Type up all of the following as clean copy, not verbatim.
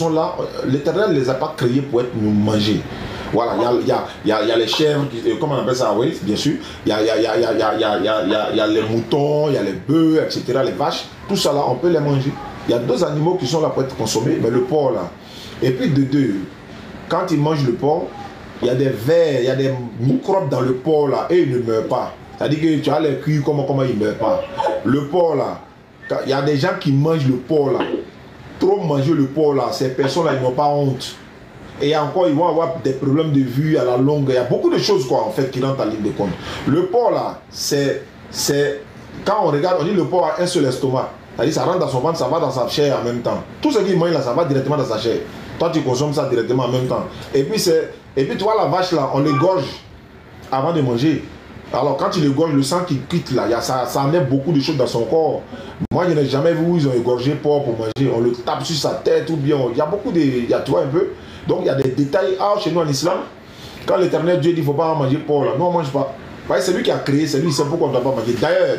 sont là, l'Éternel ne les a pas créés pour être mangés. Voilà, il y a les chèvres, comment on appelle ça, oui, bien sûr. Il y a les moutons, il y a les bœufs, etc., les vaches. Tout ça là, on peut les manger. Il y a deux animaux qui sont là pour être consommés, mais le porc là. Et puis de deux, quand ils mangent le porc, il y a des vers, il y a des microbes dans le porc là, et ils ne meurent pas. C'est-à-dire que tu as les cuits, comment ils ne meurent pas. Le porc là, il y a des gens qui mangent le porc là. Trop manger le porc là, ces personnes là, ils n'ont pas honte. Et encore, ils vont avoir des problèmes de vue à la longue. Il y a beaucoup de choses quoi, en fait, qui rentrent en ligne de compte. Le porc là, c'est quand on regarde, on dit le porc a un seul estomac. C'est-à-dire ça rentre dans son ventre, ça va dans sa chair en même temps. Tout ce qu'il mange là, ça va directement dans sa chair. Toi, tu consommes ça directement en même temps. Et puis tu vois la vache là, on l'égorge avant de manger. Alors quand tu l'égorges, le sang qui quitte là, ça enlève beaucoup de choses dans son corps. Moi, je n'ai jamais vu où ils ont égorgé porc pour manger. On le tape sur sa tête ou bien. Il y a beaucoup de. Tu vois un peu. Donc il y a des détails. Ah, chez nous en islam, quand l'Éternel Dieu dit qu'il ne faut pas manger porc là, non, on ne mange pas. C'est lui qui a créé, c'est lui, c'est pourquoi on ne doit pas manger. D'ailleurs,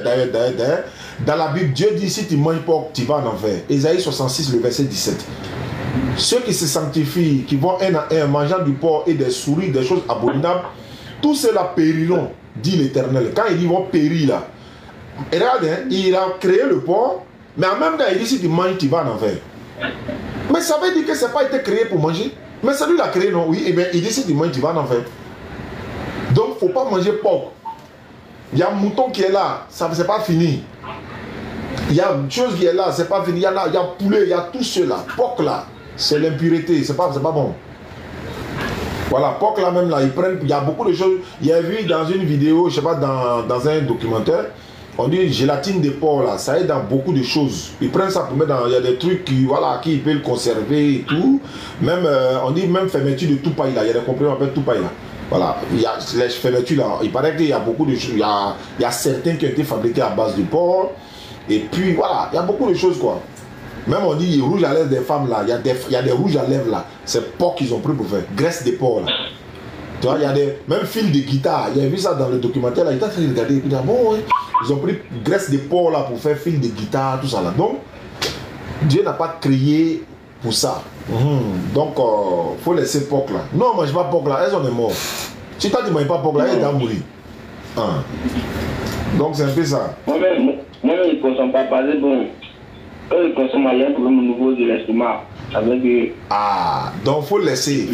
dans la Bible, Dieu dit si tu manges porc, tu vas en enfer. Ésaïe 66, le verset 17. Ceux qui se sanctifient, qui vont un à un mangeant du porc et des souris, des choses abominables, tous ceux-là périront, dit l'Éternel. Quand il dit ils vont périr là, et regarde, hein, il a créé le porc, mais en même temps il dit si tu manges, tu vas en enfer. Mais ça veut dire que ça n'a pas été créé pour manger. Mais c'est lui qui l'a créé, non? Oui, et bien il dit si tu manges, tu vas en enfer. Donc il ne faut pas manger porc. Il y a un mouton qui est là, ça c'est pas fini. Il y a une chose qui est là, c'est pas fini. Il y a poulet, il y a tout cela. Porc là, c'est l'impureté, c'est pas bon. Voilà, porc là même là, ils prennent, il y a beaucoup de choses. Il y a vu dans une vidéo, je sais pas, dans un documentaire, on dit gélatine de porc là, ça aide dans beaucoup de choses. Ils prennent ça pour mettre dans, il y a des trucs qui, voilà, qui peuvent le conserver et tout. Même, on dit même fermeture de tout paille là, il y a des compléments appellent tout paille là. Voilà, il y a les fermetures là, il paraît qu'il y a beaucoup de choses, il y a certains qui ont été fabriqués à base de porc. Et puis voilà, il y a beaucoup de choses quoi. Même on dit rouge à lèvres des femmes là, il y a des rouges à lèvres là. C'est porc qu'ils ont pris pour faire. Graisse de porc là. Tu vois, il y a des même fils de guitare. Il y a vu ça dans le documentaire là. Il t'a fait regarder. Et puis bon, ouais, ils ont pris graisse de porc là pour faire fil de guitare, tout ça là. Donc, Dieu n'a pas créé pour ça. Donc, faut laisser porc là. Non, mange pas porc là. Elles sont mortes. Si toi tu ne manges pas porc là, elles vont mourir. Donc, c'est un peu ça. Moi-même, ils ne consomment pas. Parce que bon. Eux, ils consomment rien pour le niveau de l'estomac. Donc faut laisser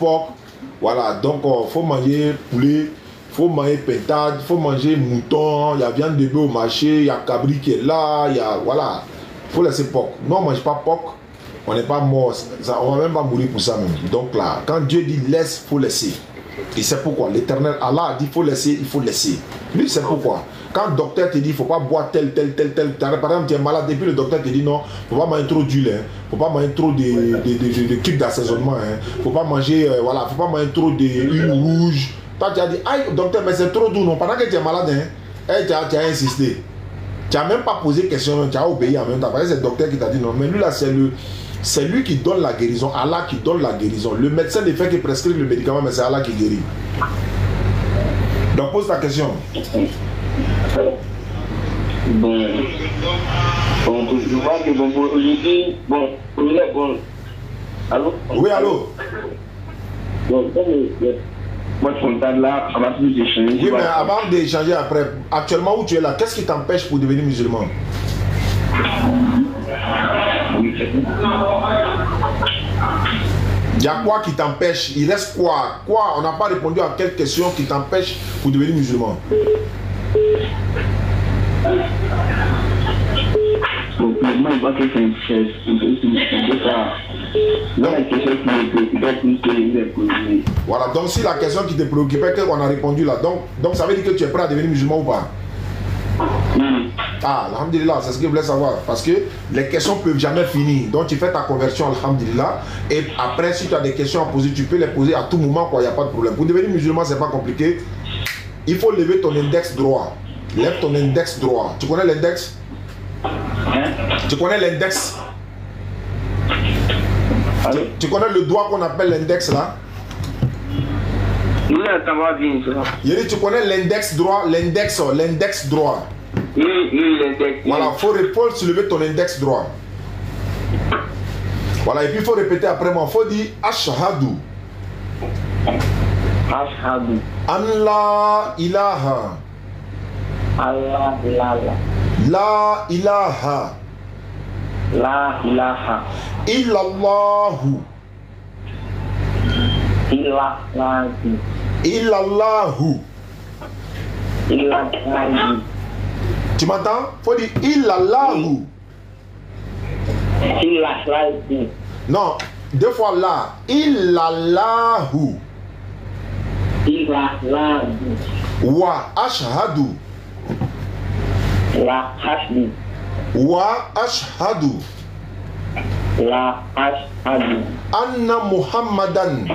porc. Voilà, donc faut manger poulet, faut manger pétade, faut manger mouton, il y a viande de bœuf au marché, il y a cabri qui est là, il y a, voilà, faut laisser porc. Non, on ne mange pas porc, on n'est pas mort, on ne va même pas mourir pour ça même. Donc là, quand Dieu dit laisse, faut laisser. Et c'est pourquoi l'Éternel Allah a dit faut laisser, il faut laisser. Lui, c'est pourquoi. Quand le docteur te dit il ne faut pas boire tel. Par exemple, tu es malade et puis le docteur te dit non, il ne faut pas manger trop d'huile, il ne faut pas manger trop de kits d'assaisonnement, il ne faut pas manger, voilà, faut pas manger trop d'huile rouge. Toi, tu as dit, aïe, docteur, mais c'est trop doux, non. Pendant que tu es malade, tu as insisté. Tu n'as même pas posé question, tu as obéi en même temps. C'est le docteur qui t'a dit non. Mais lui, là, c'est lui qui donne la guérison, Allah qui donne la guérison. Le médecin ne fait que prescrire le médicament, mais c'est Allah qui guérit. Donc pose ta question. Bon, je vois que bon, aujourd'hui, bon, allô? Oui, allô? Bon, moi, contact là, on va plus échanger. Oui, mais avant d'échanger après, actuellement où tu es là, qu'est-ce qui t'empêche pour devenir musulman? Il y a quoi qui t'empêche? Il reste quoi? On n'a pas répondu à quelle question qui t'empêche pour devenir musulman? Voilà, donc si la question qui te préoccupait, qu'on a répondu là, donc ça veut dire que tu es prêt à devenir musulman ou pas? Ah, alhamdulillah, c'est ce que je voulais savoir. Parce que les questions ne peuvent jamais finir. Donc tu fais ta conversion, alhamdulillah. Et après, si tu as des questions à poser, tu peux les poser à tout moment, quoi, il n'y a pas de problème. Pour devenir musulman, c'est pas compliqué. Il faut lever ton index droit. Lève ton index droit. Tu connais l'index? Tu connais l'index? Tu connais le doigt qu'on appelle l'index là? Tu connais l'index droit? L'index droit. Voilà, il faut soulever ton index droit. Voilà, et puis il faut répéter après moi. Il faut dire Ashhadu. Ashhadu. An la ilaha. Allah ilaha. La ilaha. La ilaha. Illallahu. Illallahu. Illallahu. Illallahu. Tu m'entends? Faut dire illallahu. Illallahu. Non, deux fois là. Illallahu. Illallahu. Wa ashhadu. La ashhadu. Wa ashhadu. La ashhadu. Anna Muhammadan.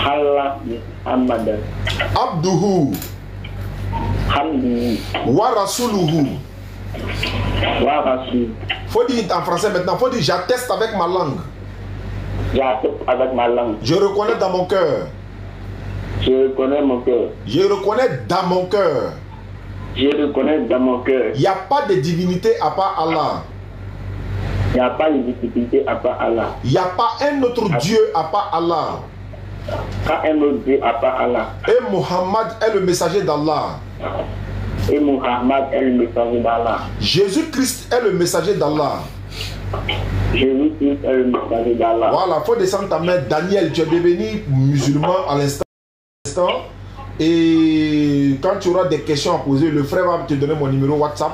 Allah Muhammadan. Abduhu. Hamdu. Wa rasuluhu. Wa rasul. Faut dire en français maintenant. Faut dire j'atteste avec ma langue. J'atteste avec ma langue. Je reconnais dans mon cœur. Je reconnais mon cœur. Je reconnais dans mon cœur. Je reconnais dans mon cœur. Il n'y a pas de divinité à part Allah. Il n'y a pas de difficulté à part Allah. Il n'y a pas un autre Dieu à part Allah. Pas un autre Dieu à part Allah. Et Muhammad est le messager d'Allah. Et Muhammad est le messager d'Allah. Jésus-Christ est le messager d'Allah. Jésus-Christ est le messager d'Allah. Voilà, il faut descendre ta main. Daniel, tu es devenu musulman à l'instant. Et quand tu auras des questions à poser, le frère va te donner mon numéro WhatsApp.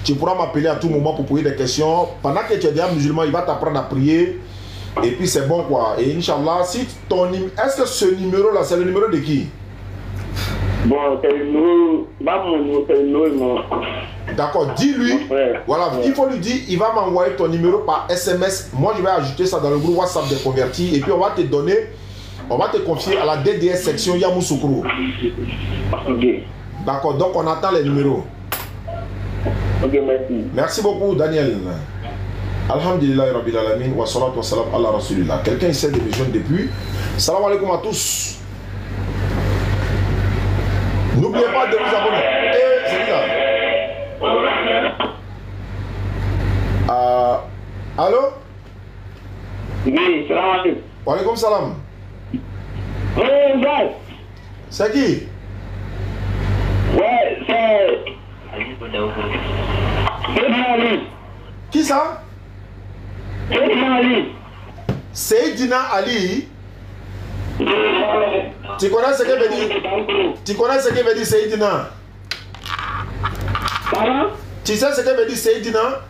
Tu pourras m'appeler à tout moment pour poser des questions. Pendant que tu es déjà musulman, il va t'apprendre à prier. Et puis c'est bon quoi. Et Inch'Allah, si ton numéro... Est-ce que ce numéro-là, c'est le numéro de qui? Bon, c'est le numéro... Pas mon numéro, c'est le numéro de mon... D'accord, dis-lui. Voilà, ouais. Il faut lui dire, il va m'envoyer ton numéro par SMS. Moi, je vais ajouter ça dans le groupe WhatsApp des convertis. Et puis on va te donner... On va te confier à la DDS section Yamoussoukro. Ok. D'accord, donc on attend les numéros. Ok, merci. Merci beaucoup, Daniel. Alhamdulillah Rabbil Alamin wa salatu wa salam ala Rasulillah. Quelqu'un essaie de me joindre depuis. Salam alaikum à tous. N'oubliez pas de vous abonner. Eh, c'est ça. Allô? Oui, salam alaikum. Wa alaikum salam. Oui, gars. C'est qui? Ouais, c'est... Ali. Qui ça? Ali. Seydina Ali. Tu connais ce que veut dire? Tu connais ce que veut dire Seydina? Pardon? Tu sais ce que veut dire Seydina?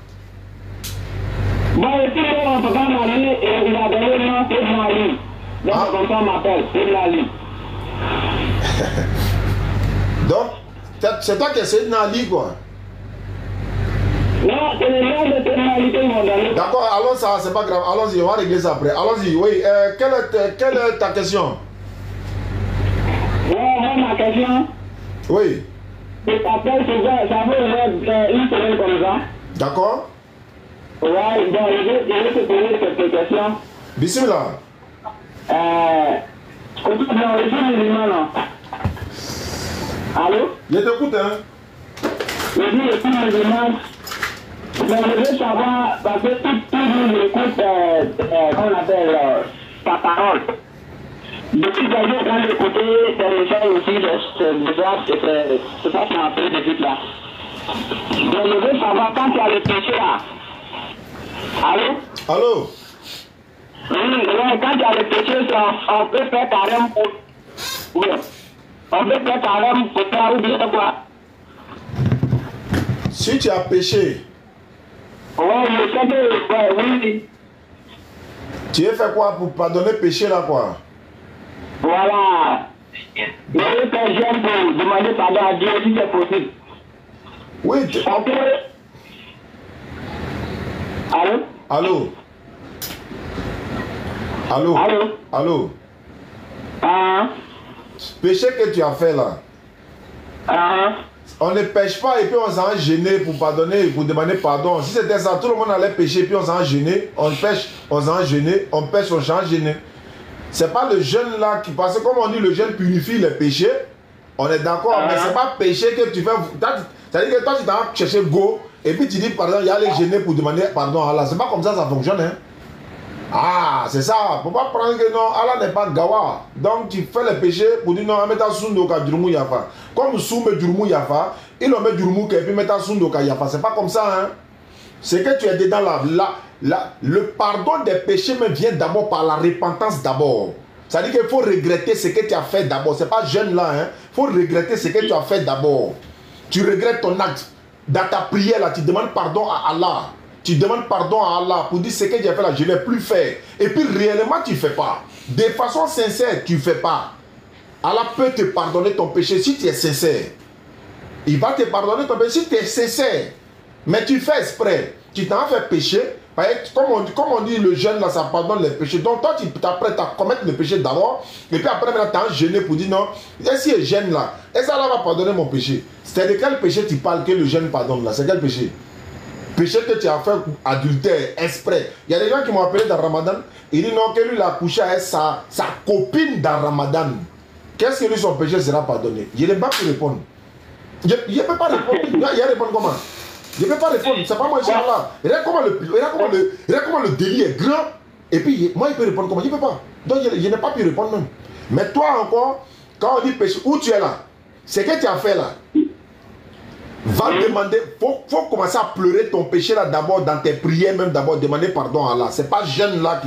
Bon, ici, on peut pas m'aller et il a donné le nom Seydina Ali. Donc, comme ça, on m'appelle Seydina Ali. Donc, c'est toi qui es Seydina Ali quoi? Non, c'est le nom de Seydina Ali qu'ils m'ont donné. D'accord, allons ça, c'est pas grave. Allons-y, on va régler ça après. Allons-y, oui. Quelle est ta question? Ouais, moi, ma question. Oui. Je t'appelle souvent, ça fait une semaine comme ça. D'accord. Ouais, donc je vais te poser quelques questions. Bismillah. Écoute, non, je suis musulman, non. Allô? Je t'écoute, hein. Je dis, je suis musulman. Mais je veux savoir, parce que tout le monde écoute, comment on appelle, ta parole. Depuis que j'ai quand d'écouter des gens aussi, c'est ça qui m'a appris de vite là. Donc je veux savoir, quand tu as le péché là, allô? Allô? Oui, quand tu as le péché, on peut faire carême pour... Oui. On peut faire carême pour toi ou bien quoi? Si tu as péché, Ouais, je sais que... Ouais, oui. tu as fait quoi pour pardonner péché là quoi? Voilà. Je veux faire jeune pour demander pardon à Dieu si c'est possible. Oui, On peut... Allô? Allô? Allô? Allô? Allô? Ah. Péché que tu as fait là, Ah. on ne pêche pas et puis on s'en gêné pour pardonner, pour demander pardon. Si c'était ça, tout le monde allait pécher puis on s'en gêné, on pêche, on s'en gêné, on pêche, on s'en gêné. C'est pas le jeûne là qui, parce que comme on dit, le jeûne purifie les péchés, on est d'accord, mais c'est pas péché que tu fais. C'est-à-dire que toi tu t'as cherché go et puis tu dis pardon, il y a les gêner pour demander pardon à Allah. C'est pas comme ça fonctionne, hein. Ah, c'est ça. Faut pas prendre que non, Allah n'est pas gawa. Donc tu fais le péché pour dire non, meta sundo ka jurumu yafa. Comme soumbe jurumu yafa, il en met jurumu et puis meta sundo ka yafa. C'est pas comme ça, hein. C'est que tu es dedans le pardon des péchés me vient d'abord par la repentance d'abord. C'est-à-dire qu'il faut regretter ce que tu as fait d'abord. C'est pas jeune là, hein. Il faut regretter ce que tu as fait d'abord. Tu regrettes ton acte. Dans ta prière là, tu demandes pardon à Allah. Tu demandes pardon à Allah pour dire ce que j'ai fait là, je ne vais plus faire. Et puis réellement, tu ne fais pas. De façon sincère, tu ne fais pas. Allah peut te pardonner ton péché si tu es sincère. Il va te pardonner ton péché si tu es sincère. Mais tu fais exprès. Tu t'en fais péché. Comme on dit, le jeûne là, ça pardonne les péchés. Donc toi, tu t'apprêtes à commettre le péché d'abord. Et puis après, tu as jeûné pour dire non. Et si le jeûne là, est-ce que Allah va pardonner mon péché? C'est de quel péché tu parles que le jeûne pardonne là? C'est quel péché? Péché que tu as fait adultère, exprès. Il y a des gens qui m'ont appelé dans Ramadan. Ils disent non, que lui il a couché avec sa copine dans Ramadan. Qu'est-ce que lui son péché sera pardonné? Je n'ai pas pu répondre. Je ne peux pas répondre. Il répond comment? Je ne peux pas répondre. C'est pas moi, Inch'Allah. Regarde comment le délit est grand. Et puis, moi, il peut répondre comment? Je ne peux pas. Donc, je n'ai pas pu répondre même. Mais toi encore, quand on dit péché, où tu es là? C'est que tu as fait là. Va demander, faut commencer à pleurer ton péché là d'abord dans tes prières, même d'abord demander pardon à Allah. C'est pas jeune là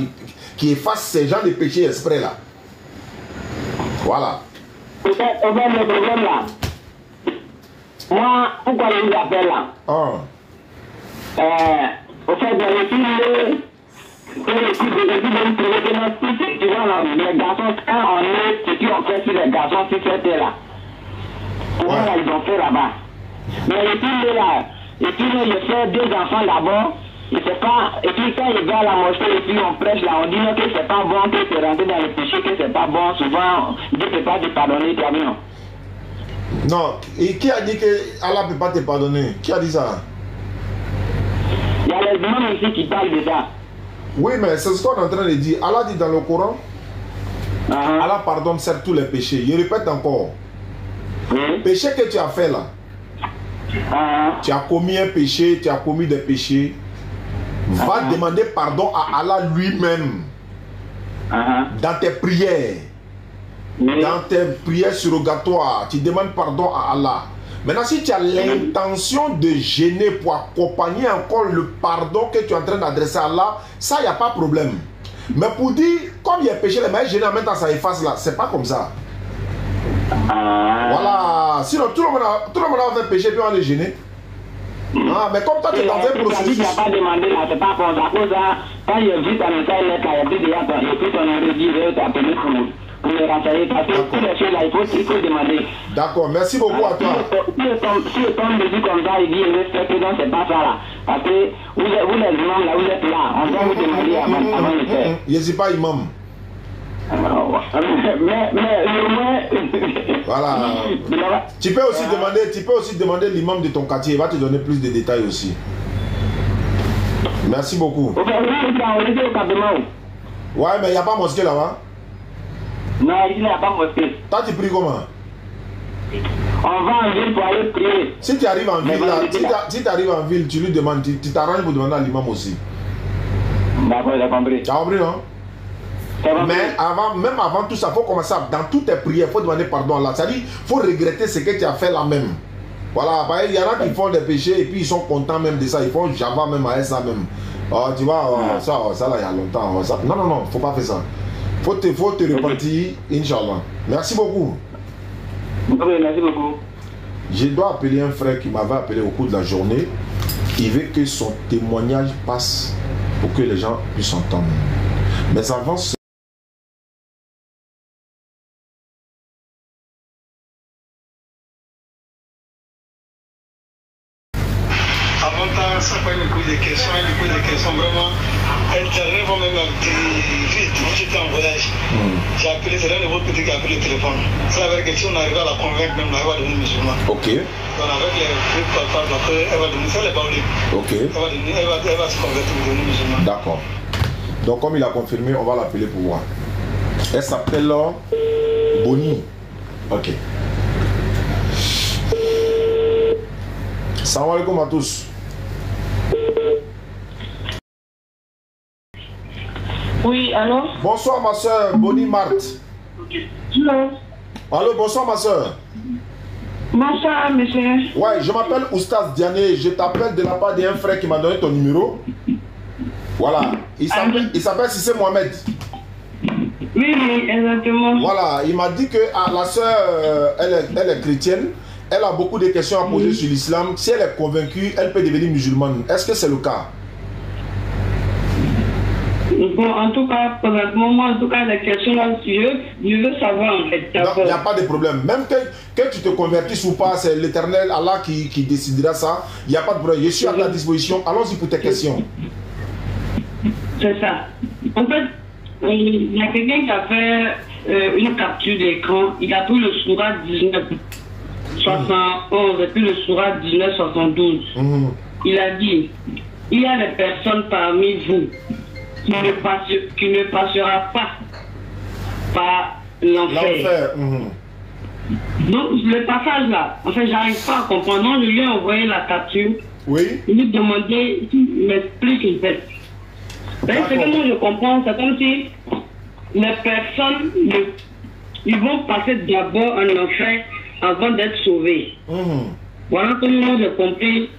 qui efface ces gens de péché exprès là. Voilà. Peut-être le problème là. Moi, pourquoi je vous appelle là? Au fait, dans les films, tu vois là, les garçons, quand on est, ce qu'ils ont fait sur les garçons sur cette terre là. Comment ils ont fait là-bas? Mais les filles là, et puis je fais 2 enfants d'abord, et c'est pas, et puis quand ils vont à la mosquée et puis on prêche là, on dit non que c'est pas bon, que c'est rentré dans le péché, que c'est pas bon, souvent Dieu ne peut pas te pardonner, tu as vu non? Non, et qui a dit que Allah ne peut pas te pardonner? Qui a dit ça? Il y a les imams ici qui parlent de ça. Oui, mais c'est ce qu'on est en train de dire. Allah dit dans le Coran, Allah pardonne certes tous les péchés. Je répète encore. Péché que tu as fait là, tu as commis un péché, tu as commis des péchés, va demander pardon à Allah lui-même dans tes prières, dans tes prières surrogatoires. Tu demandes pardon à Allah. Maintenant, si tu as l'intention de gêner pour accompagner encore le pardon que tu es en train d'adresser à Allah, ça, il n'y a pas de problème. Mais pour dire, comme il y a péché, les mains gênées en même temps, ça efface là, c'est pas comme ça. Voilà. Sinon, tout le monde a fait péché puis on est gêné. Mais comme toi, tu es dans un processus. Tu n'as pas demandé là, c'est pas pour ça. Quand il y a vu ta message là, il y a plus déjà, et puis ton enregistré, tu as appelé pour les renseigner. Parce que toutes les choses là, il faut demander. D'accord, merci beaucoup à toi. Si le tombe dessus comme ça, il dit, il respecte, donc c'est pas ça là. Parce que vous les imams là, vous êtes là, on doit vous demander avant de faire. Je ne suis pas imam. Mais au moins. Voilà. Tu peux aussi demander l'imam de ton quartier, il va te donner plus de détails aussi. Merci beaucoup. Ouais, mais il n'y a pas mosquée là-bas? Non, il n'y a pas mosquée. Toi, tu pries comment? On va en ville pour aller prier. Si tu arrives en ville, là, si tu arrives en ville, tu lui demandes, tu t'arranges pour demander à l'imam aussi. D'accord, j'ai compris. Tu as compris, non? Mais même avant tout ça, il faut commencer dans toutes tes prières, il faut demander pardon à Allah. C'est-à-dire, il faut regretter ce que tu as fait là même. Voilà, il y en a qui font des péchés et puis ils sont contents même de ça. Ils font Java même à ça même. Tu vois, ça là, il y a longtemps. Non, il ne faut pas faire ça. Faut te repentir, Inch'Allah. Merci beaucoup. Merci beaucoup. Je dois appeler un frère qui m'avait appelé au cours de la journée. Il veut que son témoignage passe pour que les gens puissent entendre. Mais avant ça, ça pas une couille de questions, vraiment. Elle t'arrive même à vite. Moi j'étais en voyage. J'ai appelé, c'est l'un de votre petit qui a appelé le téléphone. Ça veut dire que si on arrive à la convaincre, même elle va devenir musulmane. Ok. Donc avec les trucs par après, elle va devenir, ça elle est pas libre. Ok. Elle va se convertir pour devenir musulmane. D'accord. Donc comme il a confirmé, on va l'appeler pour voir. Elle s'appelle Bonnie. Ok. Salam alaikum à tous. Oui, allô? Bonsoir ma soeur, Bonnie Marthe. Allô? Allô, bonsoir ma soeur. Bonsoir, monsieur. Ouais, je m'appelle Oustaz Diané, je t'appelle de la part d'un frère qui m'a donné ton numéro. Voilà, il s'appelle Sissé Mohamed. Oui, exactement. Voilà, il m'a dit que la soeur, elle est chrétienne, elle a beaucoup de questions à poser sur l'islam. Si elle est convaincue, elle peut devenir musulmane. Est-ce que c'est le cas? Bon, en tout cas, présentement, moi, en tout cas, la question là, je veux savoir en fait. Il n'y a pas de problème. Même que tu te convertisses ou pas, c'est l'Éternel, Allah qui décidera ça. Il n'y a pas de problème. Je suis à ta disposition. Allons-y pour tes questions. C'est ça. En fait, il y a quelqu'un qui a fait une capture d'écran. Il a pris le Sourate 19, 71 et puis le Sourate 19, 72. Il a dit, il y a des personnes parmi vous qui ne passera pas par l'enfer. Donc, le passage là, en fait, j'arrive pas à comprendre. Non, je lui ai envoyé la capture. Oui. Il lui demandait, il m'explique en fait. Ce que moi je comprends, c'est comme si les personnes, ils vont passer d'abord en enfer avant d'être sauvés. Voilà comment moi j'ai compris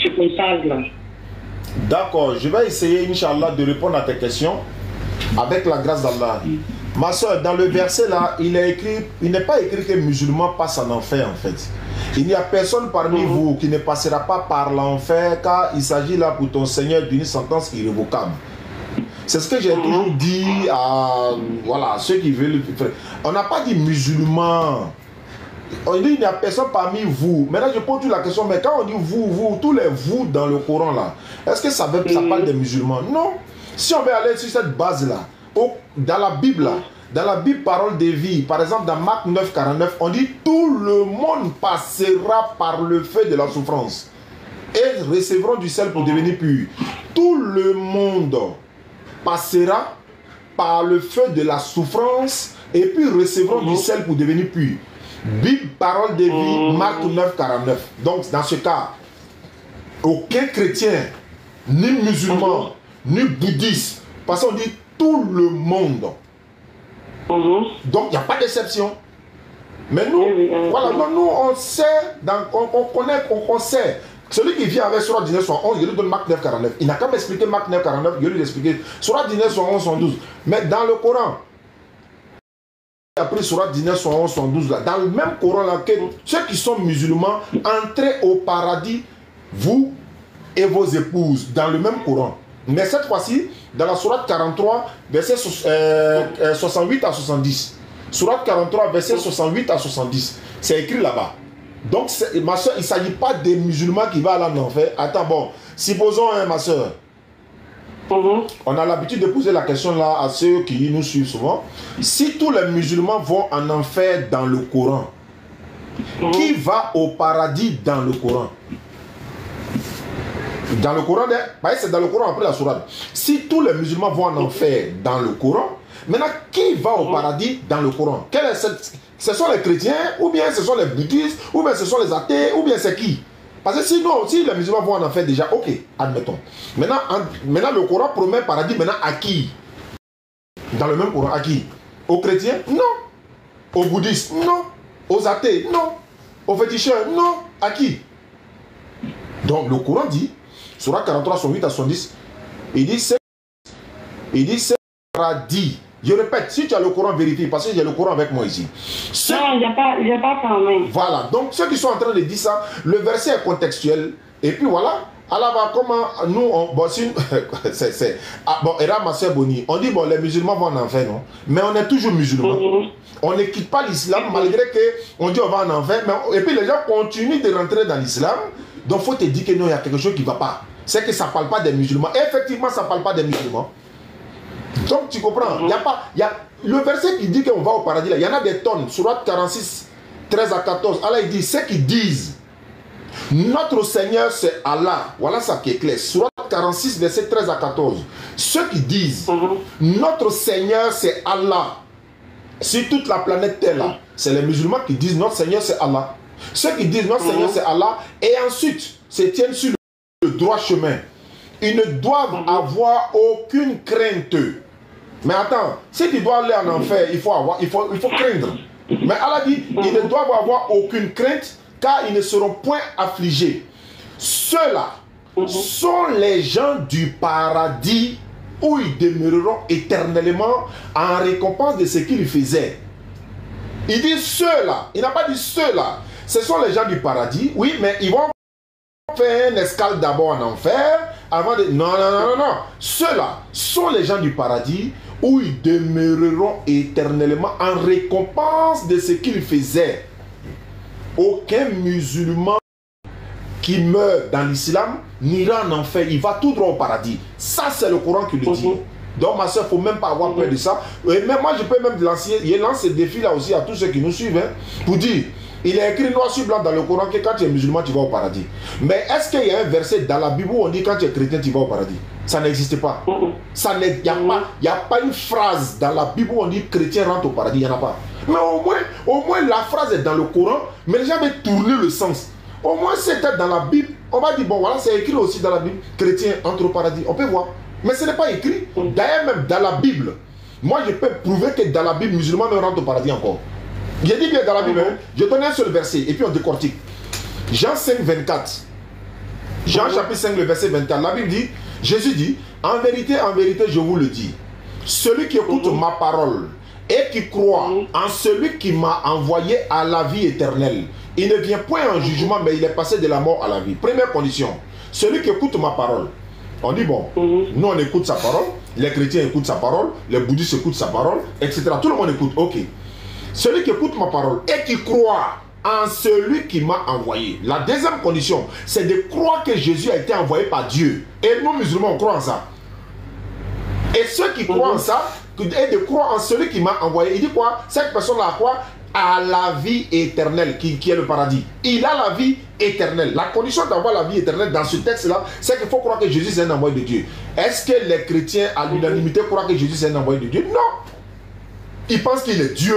ce passage là. D'accord, je vais essayer, Inch'Allah, de répondre à tes questions avec la grâce d'Allah. Ma soeur, dans le verset là, il n'est pas écrit que musulman passe en enfer en fait. Il n'y a personne parmi vous qui ne passera pas par l'enfer car il s'agit là pour ton Seigneur d'une sentence irrévocable. C'est ce que j'ai toujours dit à voilà, ceux qui veulent. On n'a pas dit musulman. On dit il n'y a personne parmi vous. Maintenant je pose la question, mais quand on dit vous, tous les vous dans le Coran là, est-ce que ça parle des musulmans? Non. Si on veut aller sur cette base là, dans la Bible là, dans la Bible parole de vie, par exemple dans Marc 9, 49, on dit tout le monde passera par le feu de la souffrance et recevront du sel pour devenir pur. Tout le monde passera par le feu de la souffrance et puis recevront du sel pour devenir pur. Bible, parole de vie, Marc 9, 49. Donc, dans ce cas, aucun chrétien, ni musulman, ni bouddhiste, parce qu'on dit tout le monde. Donc, il n'y a pas d'exception. Mais nous, voilà, nous, on sait, on connaît, on sait. Celui qui vient avec Surah 19, 11, il lui donne Marc 9, 49. Il n'a qu'à m'expliquer Marc 9, 49, il lui expliquer Surah 19, 11, 12. Mais dans le Coran, après Surah 19, 11, 12, là, dans le même Coran, là, que ceux qui sont musulmans, entrez au paradis, vous et vos épouses, dans le même Coran. Mais cette fois-ci, dans la Sourate 43, verset 68 à 70. Sourate 43, verset 68 à 70. C'est écrit là-bas. Donc, ma soeur, il ne s'agit pas des musulmans qui vont aller en enfer. Attends, bon, supposons, hein, ma soeur, on a l'habitude de poser la question là à ceux qui nous suivent souvent. Si tous les musulmans vont en enfer dans le Coran, qui va au paradis dans le Coran? Dans le Coran, c'est dans le Coran après la sourate. Si tous les musulmans vont en enfer dans le Coran, maintenant qui va au paradis dans le Coran? Ce sont les chrétiens, ou bien ce sont les bouddhistes, ou bien ce sont les athées, ou bien c'est qui? Parce que sinon, si les musulmans vont en enfer déjà, ok, admettons. Maintenant le Coran promet paradis maintenant à qui? Dans le même Coran, à qui? Aux chrétiens? Non. Aux bouddhistes? Non. Aux athées? Non. Aux féticheurs? Non. À qui? Donc le Coran dit, Surah 43, 68 à 70, il dit c'est paradis. Je répète, si tu as le Coran, vérifie, parce que j'ai le Coran avec moi ici. Non, il n'y a pas quand même. Voilà, donc ceux qui sont en train de dire ça, le verset est contextuel, et puis voilà, alors comment nous, bon, Era, ma soeur Bonnie, on dit, bon, les musulmans vont en enfer, non? Mais on est toujours musulmans. On ne quitte pas l'islam, malgré qu'on dit on va en enfer, mais, et puis les gens continuent de rentrer dans l'islam, donc il faut te dire que non, il y a quelque chose qui ne va pas. C'est que ça ne parle pas des musulmans. Effectivement, ça ne parle pas des musulmans. Donc tu comprends, le verset qui dit qu'on va au paradis, là, il y en a des tonnes. Sourate 46, 13 à 14, Allah il dit, ceux qui disent notre Seigneur c'est Allah, voilà ça qui est clair. Sourate 46, verset 13 à 14. Ceux qui disent notre Seigneur c'est Allah, sur toute la planète Terre là, c'est les musulmans qui disent notre Seigneur c'est Allah. Ceux qui disent notre Seigneur c'est Allah et ensuite se tiennent sur le droit chemin. Ils ne doivent avoir aucune crainte Mais attends, si tu dois aller en enfer, il faut craindre. Mais Allah dit, ils ne doivent avoir aucune crainte, car ils ne seront point affligés. Ceux-là sont les gens du paradis où ils demeureront éternellement en récompense de ce qu'ils faisaient. Il dit ceux-là, il n'a pas dit ceux-là. Ce sont les gens du paradis, oui, mais ils vont faire une escale d'abord en enfer avant de... Non. Ceux-là sont les gens du paradis où ils demeureront éternellement en récompense de ce qu'ils faisaient. Aucun musulman qui meurt dans l'islam n'ira en enfer, il va tout droit au paradis. Ça, c'est le Coran qui le dit. Donc, ma soeur, il ne faut même pas avoir peur de ça. Et même moi, je peux même lancer, il lance ce défi là aussi à tous ceux qui nous suivent, hein, pour dire, il est écrit noir sur blanc dans le Coran que quand tu es musulman, tu vas au paradis. Mais est-ce qu'il y a un verset dans la Bible où on dit quand tu es chrétien, tu vas au paradis? Ça n'existe pas. Il n'y a pas une phrase dans la Bible où on dit chrétien rentre au paradis, il n'y en a pas. Mais au moins la phrase est dans le Coran, mais les gens avaient tourné le sens. Au moins c'était dans la Bible, on va dire, bon voilà, c'est écrit aussi dans la Bible, chrétien entre au paradis, on peut voir. Mais ce n'est pas écrit. D'ailleurs même dans la Bible, moi je peux prouver que dans la Bible, musulman ne rentre au paradis encore. J'ai dit bien dans la Bible, hein, je donne un seul verset et puis on décortique. Jean 5, 24. Jean chapitre 5, le verset 24. La Bible dit, Jésus dit, en vérité, je vous le dis, celui qui écoute ma parole et qui croit en celui qui m'a envoyé à la vie éternelle, il ne vient point en jugement, mais il est passé de la mort à la vie. Première condition, celui qui écoute ma parole. On dit bon, nous on écoute sa parole, les chrétiens écoutent sa parole, les bouddhistes écoutent sa parole, etc. Tout le monde écoute, ok. Celui qui écoute ma parole et qui croit en celui qui m'a envoyé. La deuxième condition, c'est de croire que Jésus a été envoyé par Dieu. Et nous musulmans, on croit en ça. Et ceux qui croient en ça, et de croire en celui qui m'a envoyé, il dit quoi? Cette personne-là a quoi? À la vie éternelle, qui est le paradis. Il a la vie éternelle. La condition d'avoir la vie éternelle dans ce texte-là, c'est qu'il faut croire que Jésus est un envoyé de Dieu. Est-ce que les chrétiens, à l'unanimité, croient que Jésus est un envoyé de Dieu? Non. Ils pensent qu'il est Dieu.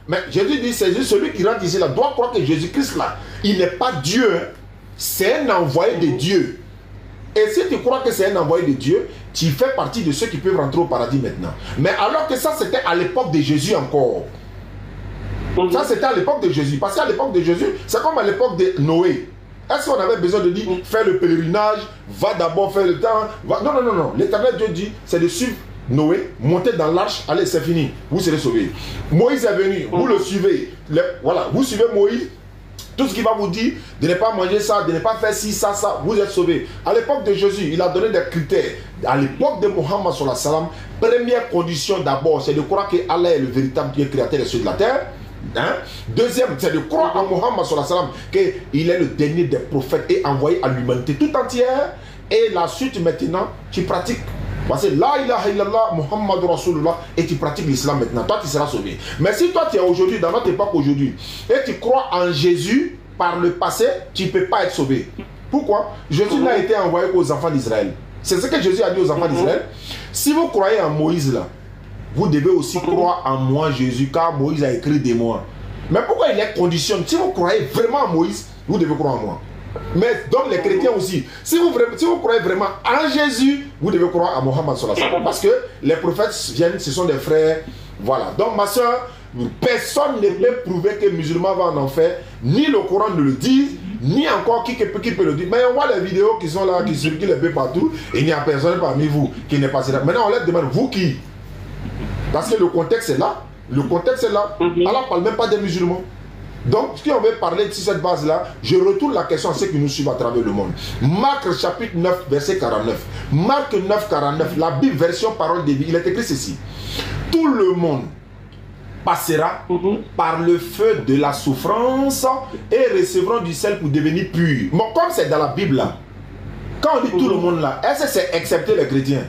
Mais Jésus dit, c'est celui qui rentre ici là doit croire que Jésus-Christ là, il n'est pas Dieu, hein. C'est un envoyé de Dieu. Et si tu crois que c'est un envoyé de Dieu, tu fais partie de ceux qui peuvent rentrer au paradis maintenant. Mais alors que ça c'était à l'époque de Jésus encore. Ça c'était à l'époque de Jésus. Parce qu'à l'époque de Jésus, c'est comme à l'époque de Noé. Est-ce qu'on avait besoin de dire, fais le pèlerinage, va d'abord faire le temps, non. L'Éternel Dieu dit, c'est de suivre Noé, montez dans l'arche, allez, c'est fini, vous serez sauvés. Moïse est venu, vous le suivez, voilà, vous suivez Moïse, tout ce qu'il va vous dire, de ne pas manger ça, de ne pas faire ci, ça, vous êtes sauvés. À l'époque de Jésus, il a donné des critères. À l'époque de Mohammed sallallahu alayhi wa sallam, première condition d'abord, c'est de croire que Allah est le véritable Dieu créateur des cieux de la terre. Hein? Deuxième, c'est de croire en Mohammed sallallahu alayhi wa sallam, qu'il est le dernier des prophètes et envoyé à l'humanité tout entière. Et la suite maintenant, tu pratiques. Parce que la ilaha illallah Muhammad Rasulullah et tu pratiques l'islam maintenant, toi tu seras sauvé. Mais si toi tu es aujourd'hui, dans notre époque aujourd'hui, et tu crois en Jésus par le passé, tu ne peux pas être sauvé. Pourquoi? Jésus n'a été envoyé qu'aux enfants d'Israël. C'est ce que Jésus a dit aux enfants d'Israël. Si vous croyez en Moïse là, vous devez aussi croire en moi Jésus, car Moïse a écrit de moi. Mais pourquoi il est conditionné? Si vous croyez vraiment en Moïse, vous devez croire en moi. Mais donc les chrétiens aussi, si vous croyez vraiment en Jésus, vous devez croire à Mohammed sallallahu alayhi wa sallam. Parce que les prophètes viennent, ce sont des frères. Voilà. Donc ma soeur, personne ne peut prouver que le musulman va en enfer. Ni le Coran ne le dit, ni encore qui peut le dire. Mais on voit les vidéos qui sont là, qui circulent un peu partout. Et il n'y a personne parmi vous qui n'est pas là. Maintenant on leur demande, vous qui? Parce que le contexte est là. Le contexte est là. Allah ne parle même pas des musulmans. Donc, si on veut parler de cette base-là, je retourne la question à ceux qui nous suivent à travers le monde. Marc chapitre 9, verset 49. Marc 9, 49, la Bible version parole de vie, il est écrit ceci. Tout le monde passera par le feu de la souffrance et recevront du sel pour devenir pur. Bon, comme c'est dans la Bible là, quand on dit tout le monde là, est-ce que c'est excepté les chrétiens?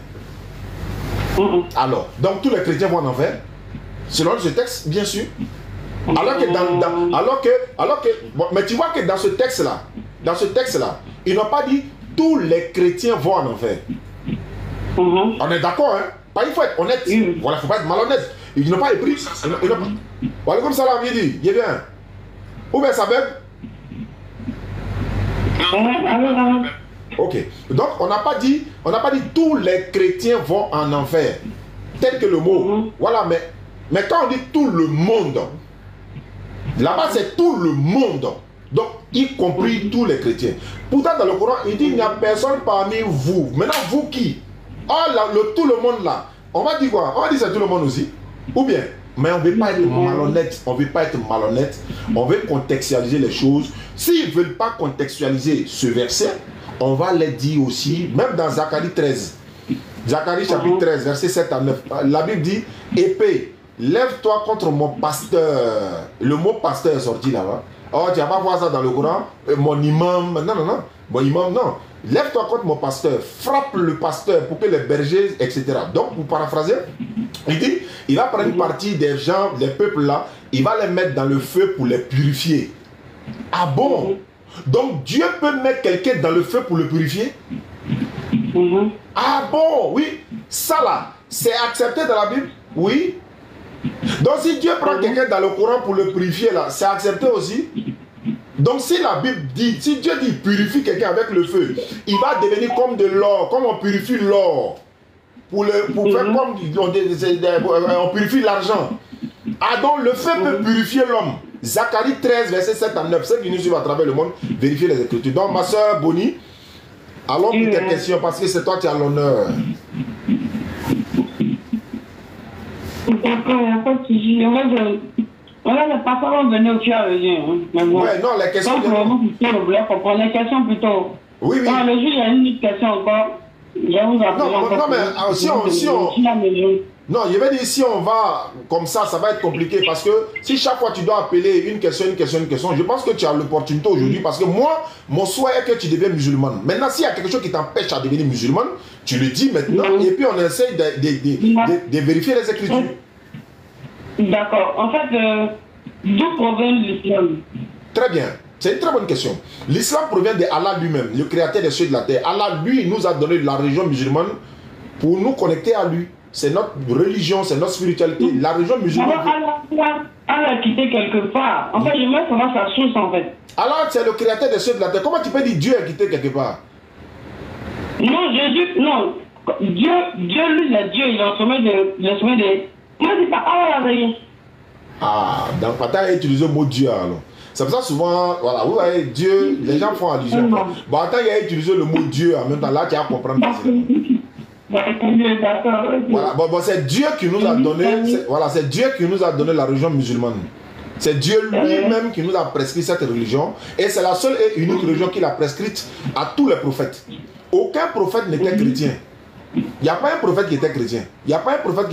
Alors, donc tous les chrétiens vont en enfer? Selon ce texte, bien sûr. Alors que bon, mais tu vois que dans ce texte-là, ils n'ont pas dit tous les chrétiens vont en enfer. On est d'accord, hein? Il faut être honnête. Voilà, il ne faut pas être malhonnête. Ils n'ont pas épris. Voilà, comme ça, là, il dit, il est bien. Ou bien ça bug? Ok. Donc, on n'a pas dit tous les chrétiens vont en enfer. tel que le mot. Voilà, mais quand on dit tout le monde, là-bas c'est tout le monde. Donc, y compris tous les chrétiens. Pourtant, dans le Coran, il dit il n'y a personne parmi vous. Maintenant, vous qui? Oh, là, tout le monde là. On va dire quoi? On va dire c'est tout le monde aussi. Ou bien? Mais on ne veut pas être malhonnête. On ne veut pas être malhonnête. On veut contextualiser les choses. S'ils ne veulent pas contextualiser ce verset, on va les dire aussi, même dans Zacharie 13. Zacharie chapitre 13, verset 7 à 9. La Bible dit, épée, lève-toi contre mon pasteur. Le mot pasteur est sorti là-bas. Oh, tu vas pas voir ça dans le Coran. Mon imam, non. Mon imam, non. Lève-toi contre mon pasteur. Frappe le pasteur pour que les bergers, etc. Donc, pour paraphraser, il dit, il va prendre une partie des gens, des peuples là, il va les mettre dans le feu pour les purifier. Ah bon? Donc, Dieu peut mettre quelqu'un dans le feu pour le purifier? Ah bon? Oui. Ça là, c'est accepté dans la Bible? Oui. Donc si Dieu prend quelqu'un dans le Coran pour le purifier là, c'est accepté aussi. Donc si la Bible dit, si Dieu dit purifie quelqu'un avec le feu, il va devenir comme de l'or, comme on purifie l'or. Pour faire comme on purifie l'argent. Ah donc le feu peut purifier l'homme. Zacharie 13, verset 7 à 9. Ceux qui nous suivent à travers le monde, vérifiez les Écritures. Donc ma soeur Bonnie, allons pour tes questions parce que c'est toi qui as l'honneur. D'accord, il n'y a pas de souci. Voilà, les passages vont venir au fur et à mesure. Ouais, non, les questions. Les questions plutôt. Oui, oui. Non, le jour, il y a une question encore. Je vais vous appeler. Non, mais si on. Non, je vais dire, si on va comme ça va être compliqué parce que si chaque fois tu dois appeler une question, je pense que tu as l'opportunité aujourd'hui parce que moi, mon souhait est que tu deviennes musulmane. Maintenant, s'il y a quelque chose qui t'empêche à devenir musulmane, tu le dis maintenant et puis on essaye de vérifier les Écritures. D'accord. En fait, d'où provient l'islam? Très bien. C'est une très bonne question. L'islam provient de Allah lui-même, le créateur des cieux et de la terre. Allah, lui, nous a donné la religion musulmane pour nous connecter à lui. C'est notre religion, c'est notre spiritualité. La religion musulmane. Allah a quitté quelque part. En fait, j'aimerais savoir sa source en fait. Allah, c'est le créateur des cieux et de la terre. Comment tu peux dire Dieu a quitté quelque part? Non, Jésus, non. Dieu, lui, le Dieu, il est au sommet de. Moi, c'est pas Allah la. Ah, dans Pata, il a utilisé le mot Dieu alors. C'est pour ça souvent, voilà, vous voyez, Dieu, les gens font allusion. Bon, attends, il a utilisé le mot Dieu en même temps, là, tu vas comprendre. Voilà, bon, c'est Dieu qui nous a donné, voilà, c'est Dieu qui nous a donné la religion musulmane. C'est Dieu lui-même qui nous a prescrit cette religion. Et c'est la seule et unique religion qu'il a prescrite à tous les prophètes. Aucun prophète n'était chrétien. Il n'y a pas un prophète qui était chrétien. Il n'y a pas un prophète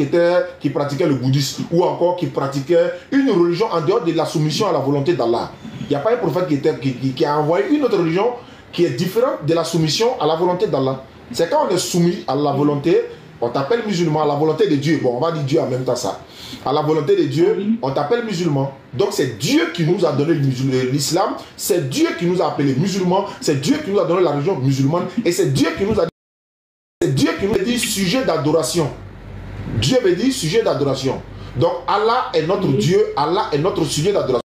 qui pratiquait le bouddhisme ou encore qui pratiquait une religion en dehors de la soumission à la volonté d'Allah. Il n'y a pas un prophète qui a envoyé une autre religion qui est différente de la soumission à la volonté d'Allah. C'est quand on est soumis à la volonté, on t'appelle musulman, à la volonté de Dieu. Bon, on va dire Dieu en même temps ça. À la volonté de Dieu, on t'appelle musulman. Donc c'est Dieu qui nous a donné l'islam, c'est Dieu qui nous a appelés musulmans, c'est Dieu qui nous a donné la religion musulmane et c'est Dieu qui nous a dit sujet d'adoration. Dieu veut dire sujet d'adoration. Donc Allah est notre Dieu, Allah est notre sujet d'adoration.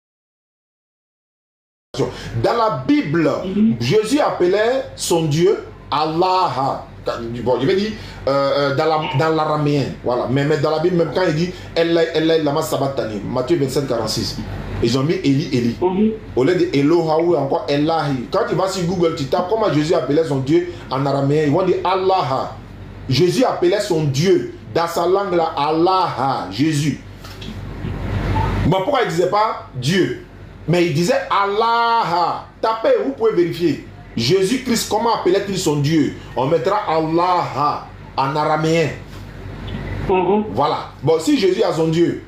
Dans la Bible, Jésus appelait son Dieu Allah. Bon, je vais dire dans l'araméen, voilà. Mais dans la Bible, même quand il dit Elle lama sabatani, Matthieu 27, 46, ils ont mis Eli. Au lieu de Eloha ou encore Elahi. Quand tu vas sur Google, tu tapes comment Jésus appelait son Dieu en araméen, ils vont dire Allah. Jésus appelait son Dieu dans sa langue là, Allah, Jésus. Mais pourquoi il ne disait pas Dieu? Mais il disait Allah. Tapez, vous pouvez vérifier. Jésus-Christ, comment appelait-il son Dieu? On mettra Allah en araméen. Voilà. Bon, si Jésus a son Dieu,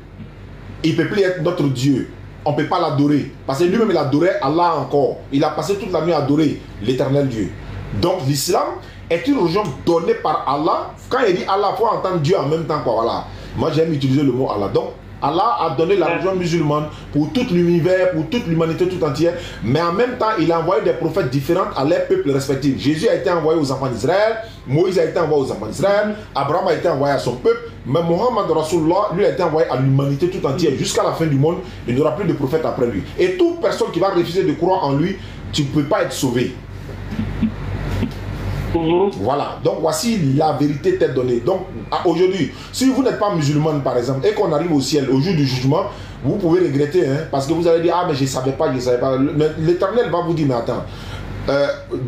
il ne peut plus être notre Dieu. On ne peut pas l'adorer. Parce que lui-même, il adorait Allah encore. Il a passé toute la nuit à adorer l'éternel Dieu. Donc, l'islam est une religion donnée par Allah. Quand il dit Allah, il faut entendre Dieu en même temps. Quoi, voilà. Moi, j'aime utiliser le mot Allah. Donc, Allah a donné la religion musulmane pour tout l'univers, pour toute l'humanité tout entière. Mais en même temps, il a envoyé des prophètes différents à leurs peuples respectifs. Jésus a été envoyé aux enfants d'Israël. Moïse a été envoyé aux enfants d'Israël. Abraham a été envoyé à son peuple. Mais Mohammed Rasulullah, lui, a été envoyé à l'humanité tout entière. Jusqu'à la fin du monde, il n'y aura plus de prophète après lui. Et toute personne qui va refuser de croire en lui, tu ne peux pas être sauvé. Voilà, donc voici la vérité telle donnée. Donc aujourd'hui, si vous n'êtes pas musulman par exemple, et qu'on arrive au ciel, au jour du jugement, vous pouvez regretter, hein, parce que vous allez dire, ah mais je ne savais pas, je ne savais pas. L'Éternel va vous dire, mais attends,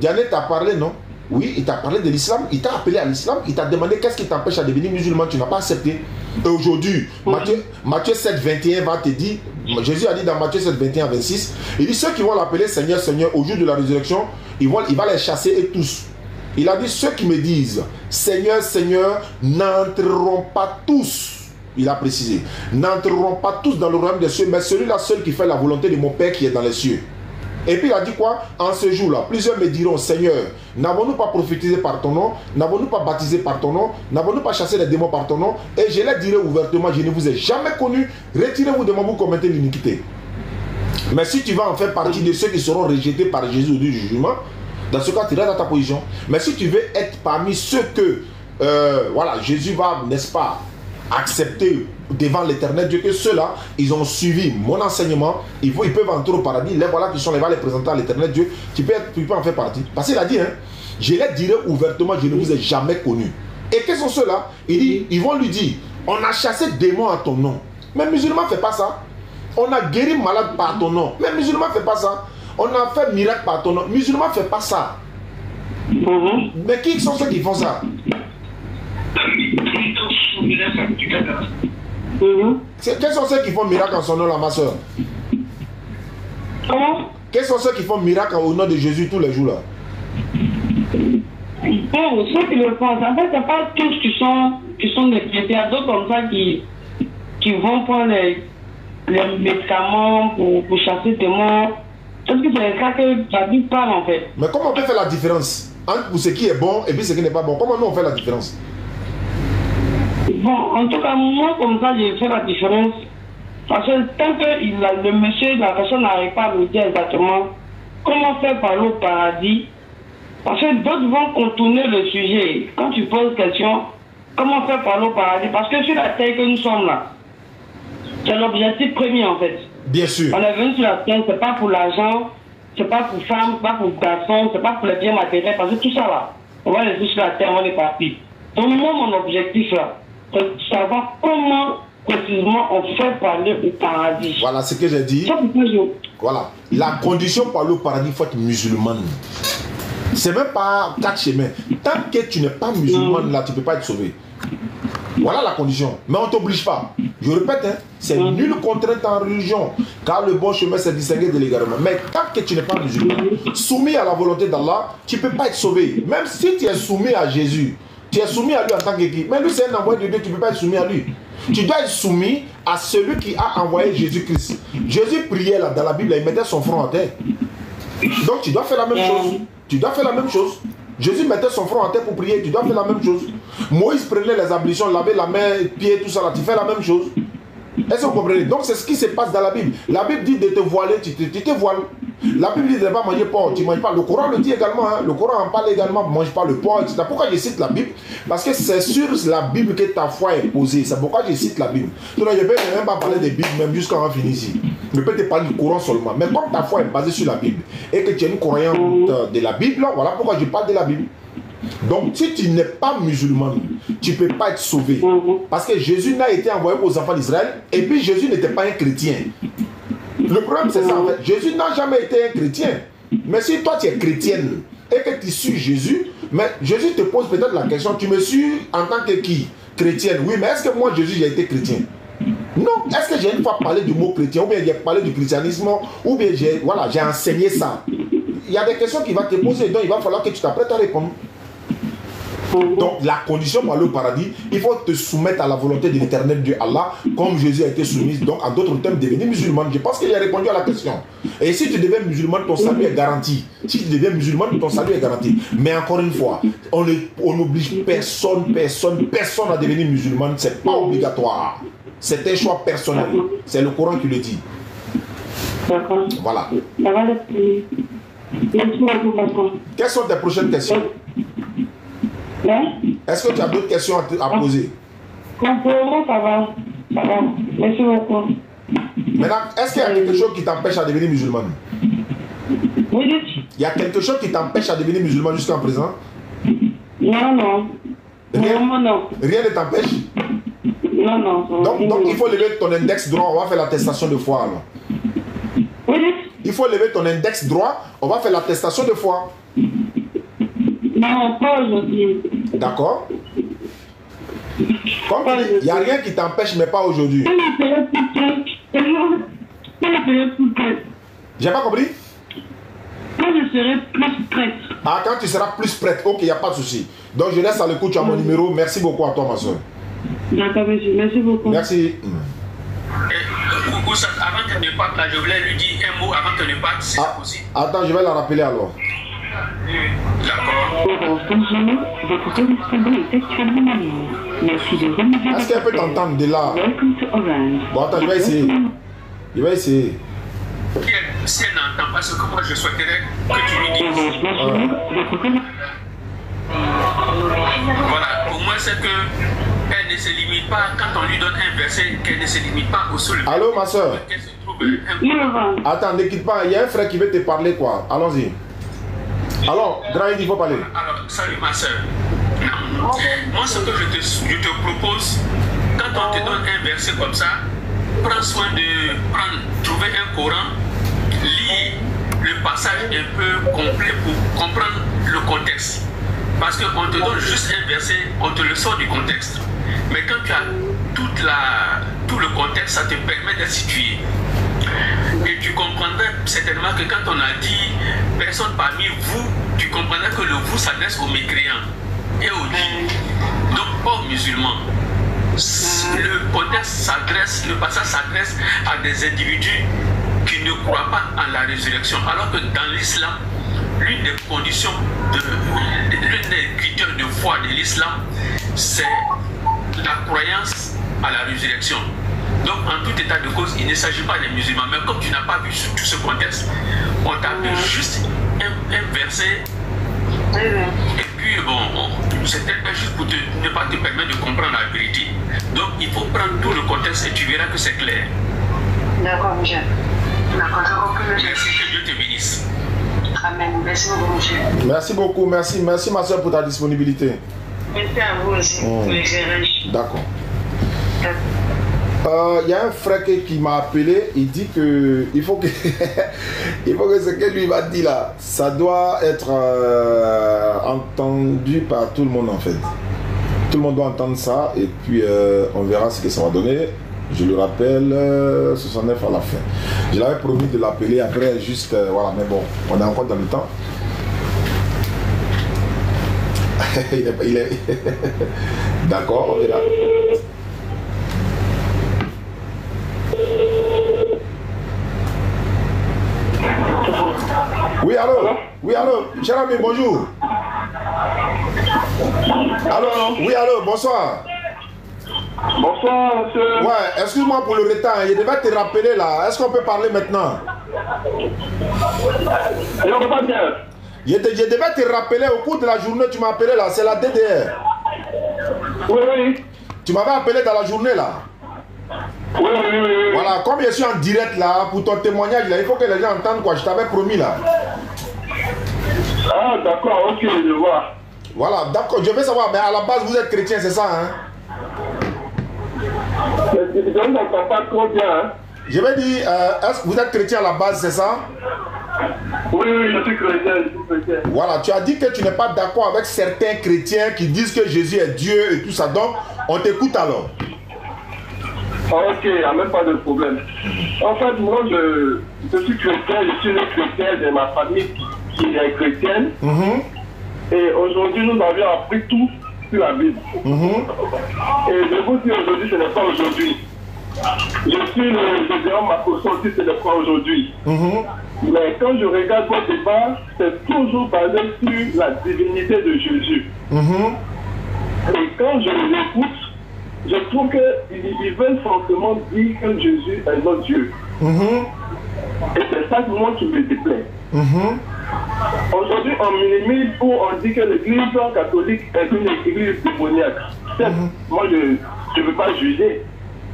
Dianet t'a parlé, non? Oui, il t'a parlé de l'islam, il t'a appelé à l'islam, il t'a demandé qu'est-ce qui t'empêche à devenir musulman, tu n'as pas accepté. Et aujourd'hui, Matthieu 7, 21 va te dire, Jésus a dit dans Matthieu 7, 21, 26, il dit ceux qui vont l'appeler Seigneur, Seigneur, au jour de la résurrection, il va les chasser et tous. Il a dit ceux qui me disent Seigneur, Seigneur, n'entreront pas tous, il a précisé, n'entreront pas tous dans le royaume des cieux, mais celui-là seul qui fait la volonté de mon Père qui est dans les cieux. Et puis il a dit quoi? En ce jour-là, plusieurs me diront, Seigneur, n'avons-nous pas prophétisé par ton nom? N'avons-nous pas baptisé par ton nom? N'avons-nous pas chassé les démons par ton nom? Et je les dirai ouvertement, je ne vous ai jamais connu, retirez-vous de moi, vous commettez l'iniquité. Mais si tu vas en faire partie de ceux qui seront rejetés par Jésus au jugement, dans ce cas, tu restes dans ta position. Mais si tu veux être parmi ceux que, voilà, Jésus va, n'est-ce pas, accepter devant l'éternel Dieu, que ceux-là, ils ont suivi mon enseignement, ils peuvent entrer au paradis, les voilà qui sont les va les présenter à l'éternel Dieu, tu peux en faire partie. Parce qu'il a dit, hein, je les dirai ouvertement, je ne vous ai jamais connu. Et quels sont ceux-là? Il dit, ils vont lui dire, on a chassé des démons à ton nom. Mais musulman ne fait pas ça. On a guéri malade par ton nom. Mais musulman ne fait pas ça. On a fait miracle par ton nom. Musulman ne fait pas ça. Mais qui sont ceux qui font ça? Quels sont ceux qui font miracle en son nom, là, ma soeur? Comment? Quels sont ceux qui font miracle au nom de Jésus tous les jours là? Bon, ceux qui le font, en fait, c'est pas tous qui sont des chrétiens. Il y a d'autres comme ça qui vont prendre les médicaments pour chasser des démons. Parce que c'est ça que la Bible parle en fait. Mais comment on peut faire la différence entre ce qui est bon et puis ce qui n'est pas bon? Comment nous on fait la différence? Bon, en tout cas, moi comme ça, j'ai fait la différence. Parce que tant que le monsieur, la personne n'arrive pas à me dire exactement comment faire par l'eau paradis, parce que d'autres vont contourner le sujet. Quand tu poses question, comment faire par l'eau paradis? Parce que sur la terre que nous sommes là, c'est l'objectif premier en fait. Bien sûr. On est venu sur la terre, c'est pas pour l'argent, c'est pas pour femmes, c'est pas pour garçons, c'est pas pour les biens matériels, parce que tout ça là, on va laisser sur la terre, on est parti. Donc moi, mon objectif là, c'est de savoir comment précisément on fait pour aller au paradis. Voilà ce que j'ai dit. Voilà. La condition pour aller au paradis, il faut être musulman. C'est même pas 4 chemins. Tant que tu n'es pas musulman là, tu ne peux pas être sauvé. Voilà la condition. Mais on ne t'oblige pas. Je répète, hein, c'est nulle contrainte en religion. Car le bon chemin, c'est distinguer de l'égarement. Mais tant que tu n'es pas musulman, soumis à la volonté d'Allah, tu ne peux pas être sauvé. Même si tu es soumis à Jésus, tu es soumis à lui en tant qu'équipe. Mais lui, c'est un envoyé de Dieu, tu ne peux pas être soumis à lui. Tu dois être soumis à celui qui a envoyé Jésus-Christ. Jésus priait là, dans la Bible, il mettait son front en terre. Donc tu dois faire la même chose. Tu dois faire la même chose. Jésus mettait son front en terre pour prier, tu dois faire la même chose. Moïse prenait les ablutions, lavait la main, pied, tout ça là, tu fais la même chose. Est-ce que vous comprenez? Donc c'est ce qui se passe dans la Bible. La Bible dit de te voiler, tu te voiles. La Bible dit de ne pas manger porc, tu ne manges pas. Le Coran le dit également, hein. Le Coran en parle également, ne mange pas le porc, etc. Pourquoi je cite la Bible? Parce que c'est sur la Bible que ta foi est posée. C'est pourquoi je cite la Bible. Donc je ne vais même pas parler des Bibles, même jusqu'à on finit ici. Je peux te parler du Coran seulement. Mais comme ta foi est basée sur la Bible et que tu es une croyante de la Bible, voilà pourquoi je parle de la Bible. Donc si tu n'es pas musulman, tu ne peux pas être sauvé. Parce que Jésus n'a été envoyé aux enfants d'Israël et puis Jésus n'était pas un chrétien. Le problème c'est ça en fait. Jésus n'a jamais été un chrétien. Mais si toi tu es chrétienne et que tu suis Jésus, mais Jésus te pose peut-être la question, tu me suis en tant que qui? Chrétienne. Oui, mais est-ce que moi Jésus j'ai été chrétien? Non. Est-ce que j'ai une fois parlé du mot chrétien, ou bien j'ai parlé du christianisme, ou bien j'ai enseigné ça? Il y a des questions qui vont te poser, donc il va falloir que tu t'apprêtes à répondre. Donc la condition pour aller au paradis, il faut te soumettre à la volonté de l'éternel Dieu Allah, comme Jésus a été soumis. Donc en d'autres termes, devenir musulman. Je pense qu'il a répondu à la question. Et si tu deviens musulman, ton salut est garanti. Si tu deviens musulman, ton salut est garanti. Mais encore une fois, on n'oblige personne à devenir musulman. C'est pas obligatoire. C'est un choix personnel. C'est le Coran qui le dit. D'accord. Voilà. Ça va le plus. Merci beaucoup. Quelles sont tes prochaines questions? Est-ce que tu as d'autres questions à poser? Non, pour le moment, ça va. Ça va. Merci beaucoup. Maintenant, est-ce qu'il y a quelque chose qui t'empêche à devenir musulman? Vous dites? Il y a quelque chose qui t'empêche à devenir musulman jusqu'à présent? Non, non. Vraiment, non. Rien ne t'empêche? Non, non. Donc il faut lever ton index droit, on va faire l'attestation de foi alors. Oui. Il faut lever ton index droit, on va faire l'attestation de foi. Non, pas aujourd'hui. D'accord? Comme tu dis, il n'y a rien qui t'empêche, mais pas aujourd'hui. J'ai pas compris? Quand je serai plus prête. Ah, quand tu seras plus prête, ok, il n'y a pas de souci. Donc je laisse à l'écoute, tu as mon numéro. Merci beaucoup à toi, ma soeur. D'accord, monsieur. Merci beaucoup. Merci. Avant qu'elle ne parte là, je voulais lui dire un mot avant qu'elle ne parte, si c'est possible. Attends, je vais la rappeler alors. D'accord. Votre correspondant est actuellement malade. Merci de renouveler. Est-ce qu'elle peut t'entendre de là? Welcome to Orange. Bon, attends, je vais essayer. Je vais essayer. Si elle n'entend pas ce que moi je souhaiterais que tu lui dises. Voilà, pour moi c'est que elle ne se limite pas, quand on lui donne un verset, qu'elle ne se limite pas au seul. Allô, ma soeur? Attends, ne quitte pas, il y a un frère qui veut te parler quoi. Allons-y. Alors, grand, il faut parler. Alors, salut ma soeur. Moi ce que je te propose, quand on te donne un verset comme ça, prends soin de trouver un Coran, lis le passage un peu complet pour comprendre le contexte. Parce qu'on te donne juste un verset, on te le sort du contexte. Mais quand tu as tout le contexte, ça te permet d'être situé. Et tu comprendrais certainement que quand on a dit personne parmi vous, tu comprendrais que le vous s'adresse aux mécréants et aux djinns, donc pas aux musulmans. Le contexte s'adresse, le passage s'adresse à des individus qui ne croient pas en la résurrection. Alors que dans l'islam, l'une des conditions, l'une des critères de foi de l'islam, c'est la croyance à la résurrection. Donc en tout état de cause, il ne s'agit pas des musulmans. Mais comme tu n'as pas vu tout ce contexte, on t'a vu juste un verset. Et puis bon, c'était juste pour ne pas te permettre de comprendre la vérité. Donc il faut prendre tout le contexte et tu verras que c'est clair. D'accord, monsieur. D'accord, j'ai compris, monsieur. Merci, que Dieu te bénisse. Amen. Merci beaucoup, monsieur. Merci beaucoup, merci ma soeur pour ta disponibilité. Merci à vous aussi pour l'éclairage. D'accord. Il y a un frère qui m'a appelé, il dit que il faut que ce que lui m'a dit là, ça doit être entendu par tout le monde en fait. Tout le monde doit entendre ça et puis on verra ce que ça va donner. Je le rappelle, 69 à la fin. Je l'avais promis de l'appeler après, juste voilà, mais bon, on est encore dans le temps. il est... D'accord, on est là. Oui, allô? Oui, allô? Cher ami, bonjour. Allô? Oui, allô, bonsoir. Bonsoir, monsieur. Ouais, excuse-moi pour le retard, je devais te rappeler là. Est-ce qu'on peut parler maintenant? Je ne peux pas bien. Je devais te rappeler au cours de la journée, tu m'as appelé là, c'est la DDR. Oui, oui. Tu m'avais appelé dans la journée là. Oui, oui, oui. Voilà, comme je suis en direct là, pour ton témoignage là, il faut que les gens entendent quoi, je t'avais promis là. Ah, d'accord, ok, je vois. Voilà, d'accord, je veux savoir, mais à la base vous êtes chrétien, c'est ça hein? Je ne m'entends pas trop bien. Hein? Je vais dire, est-ce que vous êtes chrétien à la base, c'est ça? Oui, oui, je suis chrétien, Voilà, tu as dit que tu n'es pas d'accord avec certains chrétiens qui disent que Jésus est Dieu et tout ça, donc on t'écoute alors. Ah, ok, il n'y a même pas de problème. En fait, moi, je suis chrétien, je suis le chrétien de ma famille qui est chrétienne. Et aujourd'hui, nous avions appris tout sur la Bible. Et je vous dis aujourd'hui, ce n'est pas aujourd'hui. Je suis le Gédéon Makosso aussi, ce n'est pas aujourd'hui. Mais quand je regarde vos débats, c'est toujours basé sur la divinité de Jésus. Et quand je les écoute, je trouve qu'ils veulent forcément dire que Jésus est notre Dieu. Et c'est ça moi qui me déplaît. Aujourd'hui, on minimise ou on dit que l'église catholique est une église démoniaque. Moi, je ne veux pas juger.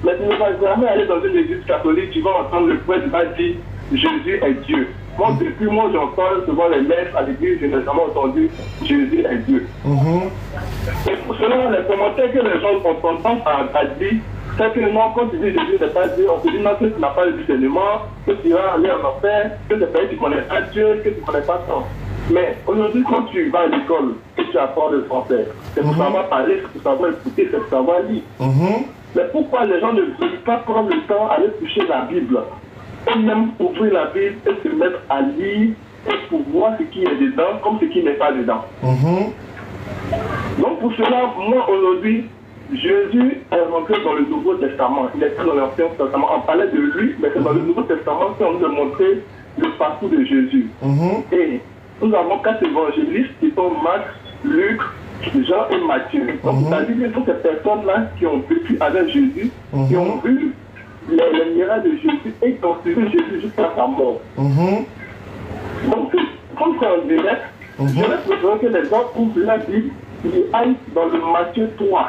Mais tu ne vas jamais aller dans une église catholique, tu vas entendre le prêtre va dire Jésus est Dieu. Moi, depuis moi, j'entends souvent les maîtres à l'église, je n'ai jamais entendu Jésus est Dieu. Et pour cela, les commentaires que les gens ont tendance à dire, c'est que non, quand tu dis Jésus n'est pas Dieu, on te dit non, que tu n'as pas le discernement, que tu vas aller en enfer, que tu ne connais pas Dieu, que tu ne connais pas ça. Mais aujourd'hui, quand tu vas à l'école, que tu apprends le français, c'est pour savoir parler, c'est pour savoir écouter, c'est pour savoir lire. Mais pourquoi les gens ne veulent pas prendre le temps d'aller toucher la Bible et même ouvrir la Bible et se mettre à lire et pour voir ce qui est dedans comme ce qui n'est pas dedans. Donc pour cela, moi aujourd'hui, Jésus est rentré dans le Nouveau Testament. Il était dans l'Ancien Testament. On parlait de lui, mais c'est dans le Nouveau Testament qu'on nous a montré le parcours de Jésus. Et nous avons 4 évangélistes qui sont Marc, Luc, Jean et Matthieu. Donc, c'est-à-dire que toutes ces personnes-là qui ont vécu avec Jésus, qui ont vu les miracles de Jésus et qui ont suivi Jésus jusqu'à sa mort. Donc, comme c'est en direct, je vais préférer que les gens ouvrent la Bible et aillent dans le Matthieu 3.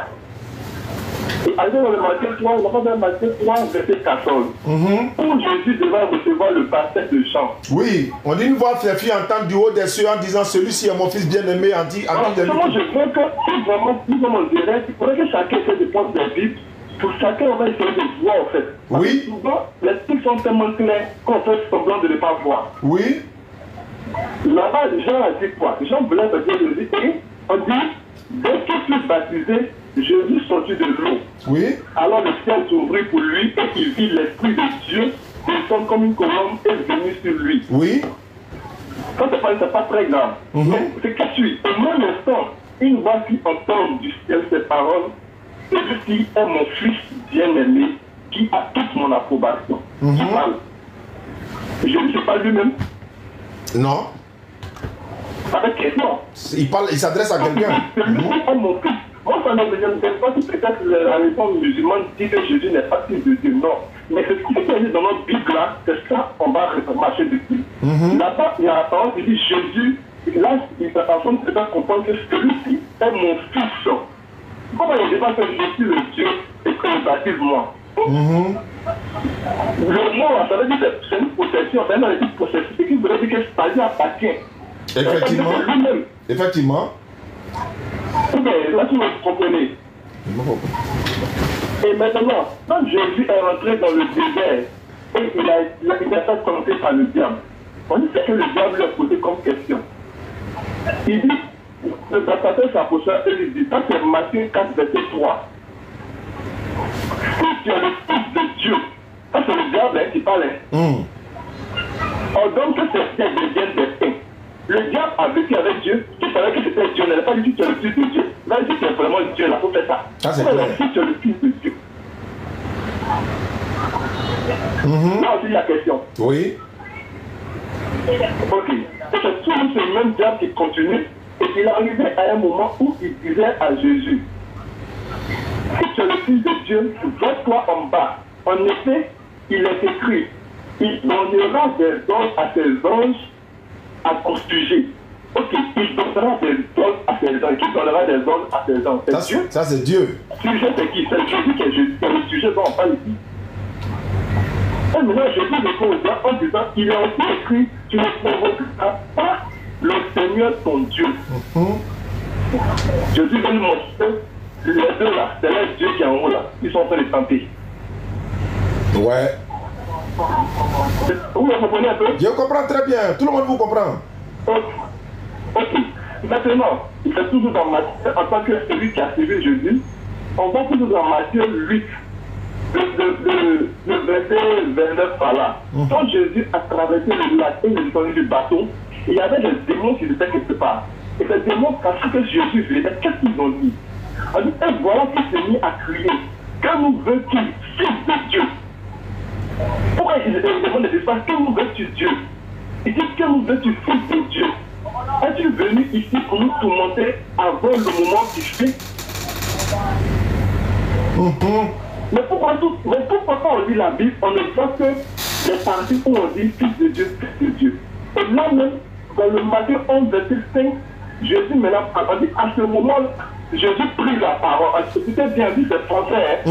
Et aller dans le Matthieu 3, on va dans Matthieu 3, verset 14. Où Jésus devait recevoir le baptême de Jean. Oui, on dit une voix fille entendre du haut des cieux en disant celui-ci est mon fils bien-aimé. Moi, je crois que si vraiment nous sommes en direct, il faudrait que chacun essaie de prendre des Bibles. Pour chacun, on va essayer de voir en fait. Parce que souvent, les trucs sont tellement clairs qu'on fait semblant de ne pas voir. Oui. Là-bas, Jean a dit quoi? Jean voulait dire Jésus et on dit, dès qu'il fut baptisé, Jésus sortit de l'eau. Oui. Alors le ciel s'ouvrit pour lui et il vit l'Esprit de Dieu descendre comme une colombe et venir sur lui. Oui. Ça, c'est pas très grave. Mais c'est que suit. Au même instant, une voix qui entend du ciel ces paroles, celui-ci est mon fils bien-aimé qui a toute mon approbation. Qui parle. Je ne sais pas lui-même. Non. Avec question. Il s'adresse à quelqu'un. Celui-ci est mon fils. Moi, ça ne me dit pas si peut-être la réponse musulmane dit que Jésus n'est pas fils de Dieu. Non. Mais ce qui est dit dans notre Bible là, c'est ça, on va marcher dessus. Là-bas, il y a la parole qui dit Jésus. Là, la personne peut pas comprendre que celui-ci est mon fils. Comment il ne dit pas que je suis le Dieu et que je baptise moi? Le mot, ça veut dire que c'est une possession, c'est une possession. Ce qui veut dire que ça lui appartient. Effectivement. Effectivement. Ok, là tu me comprenez. Et maintenant, quand Jésus est rentré dans le désert et il a fait tenter par le diable, on dit que le diable lui a posé comme question. Il dit, le pasteur s'approcha et lui dit, ça c'est Matthieu 4, verset 3. Si tu es le fils de Dieu, ça c'est le diable qui parle. Ordonne que ces pierres deviennent des pains. Le diable a vécu avec Dieu, qui savait que c'était Dieu, n'avait pas dit que tu es le fils de Dieu. Là, il dit que tu es vraiment Dieu, là, faut faire ça. Ça c'est clair. Si tu es le fils de Dieu. Là aussi, il y a question. Oui. Ok. C'est toujours ce même diable qui continue. Et il arrivait à un moment où il disait à Jésus, si tu es le fils de Dieu, vois-toi en bas. En effet, il est écrit, il donnera des ordres à ses anges à ton sujet. Ok, il donnera des ordres à ses anges. Qui donnera des ordres à ses anges? C'est Dieu. Ça c'est Dieu. Sujet c'est qui? C'est Jésus qui est Jésus. C'est le sujet dont on parle ici. Et maintenant, Jésus répond aux gens en disant, il est aussi écrit, tu ne provoqueras pas le Seigneur ton Dieu. Jésus veut nous montrer les deux là, c'est là Dieu qui est en haut là. Ils sont en train de tenter. Ouais. Vous me comprenez un peu? Je comprends très bien. Tout le monde vous comprend. Ok. Maintenant, c'est toujours dans Matthieu, en tant que celui qui a suivi Jésus, on va toujours dans Matthieu 8, le verset 29 par là. Quand Jésus a traversé le lac et il est descendu du bateau, il y avait des démons qui étaient quelque part. Et ces démons, quand que Jésus venait, qu'est-ce qu'ils ont dit? On dit, et voilà qu'il s'est mis à crier. Que nous veux-tu, fils de Dieu? Pourquoi il demande des espaces? Que nous veux-tu, Dieu? Il dit, que nous veux-tu, fils de Dieu? Es-tu venu ici pour nous tourmenter avant le moment qui fait? Mais pourquoi quand on lit la Bible, on ne voit que les parties où on dit fils de Dieu, fils de Dieu? Et là même, dans le Matthieu 11, verset 5, Jésus maintenant, on dit à ce moment, Jésus prit la parole. C'était bien dit, c'est français.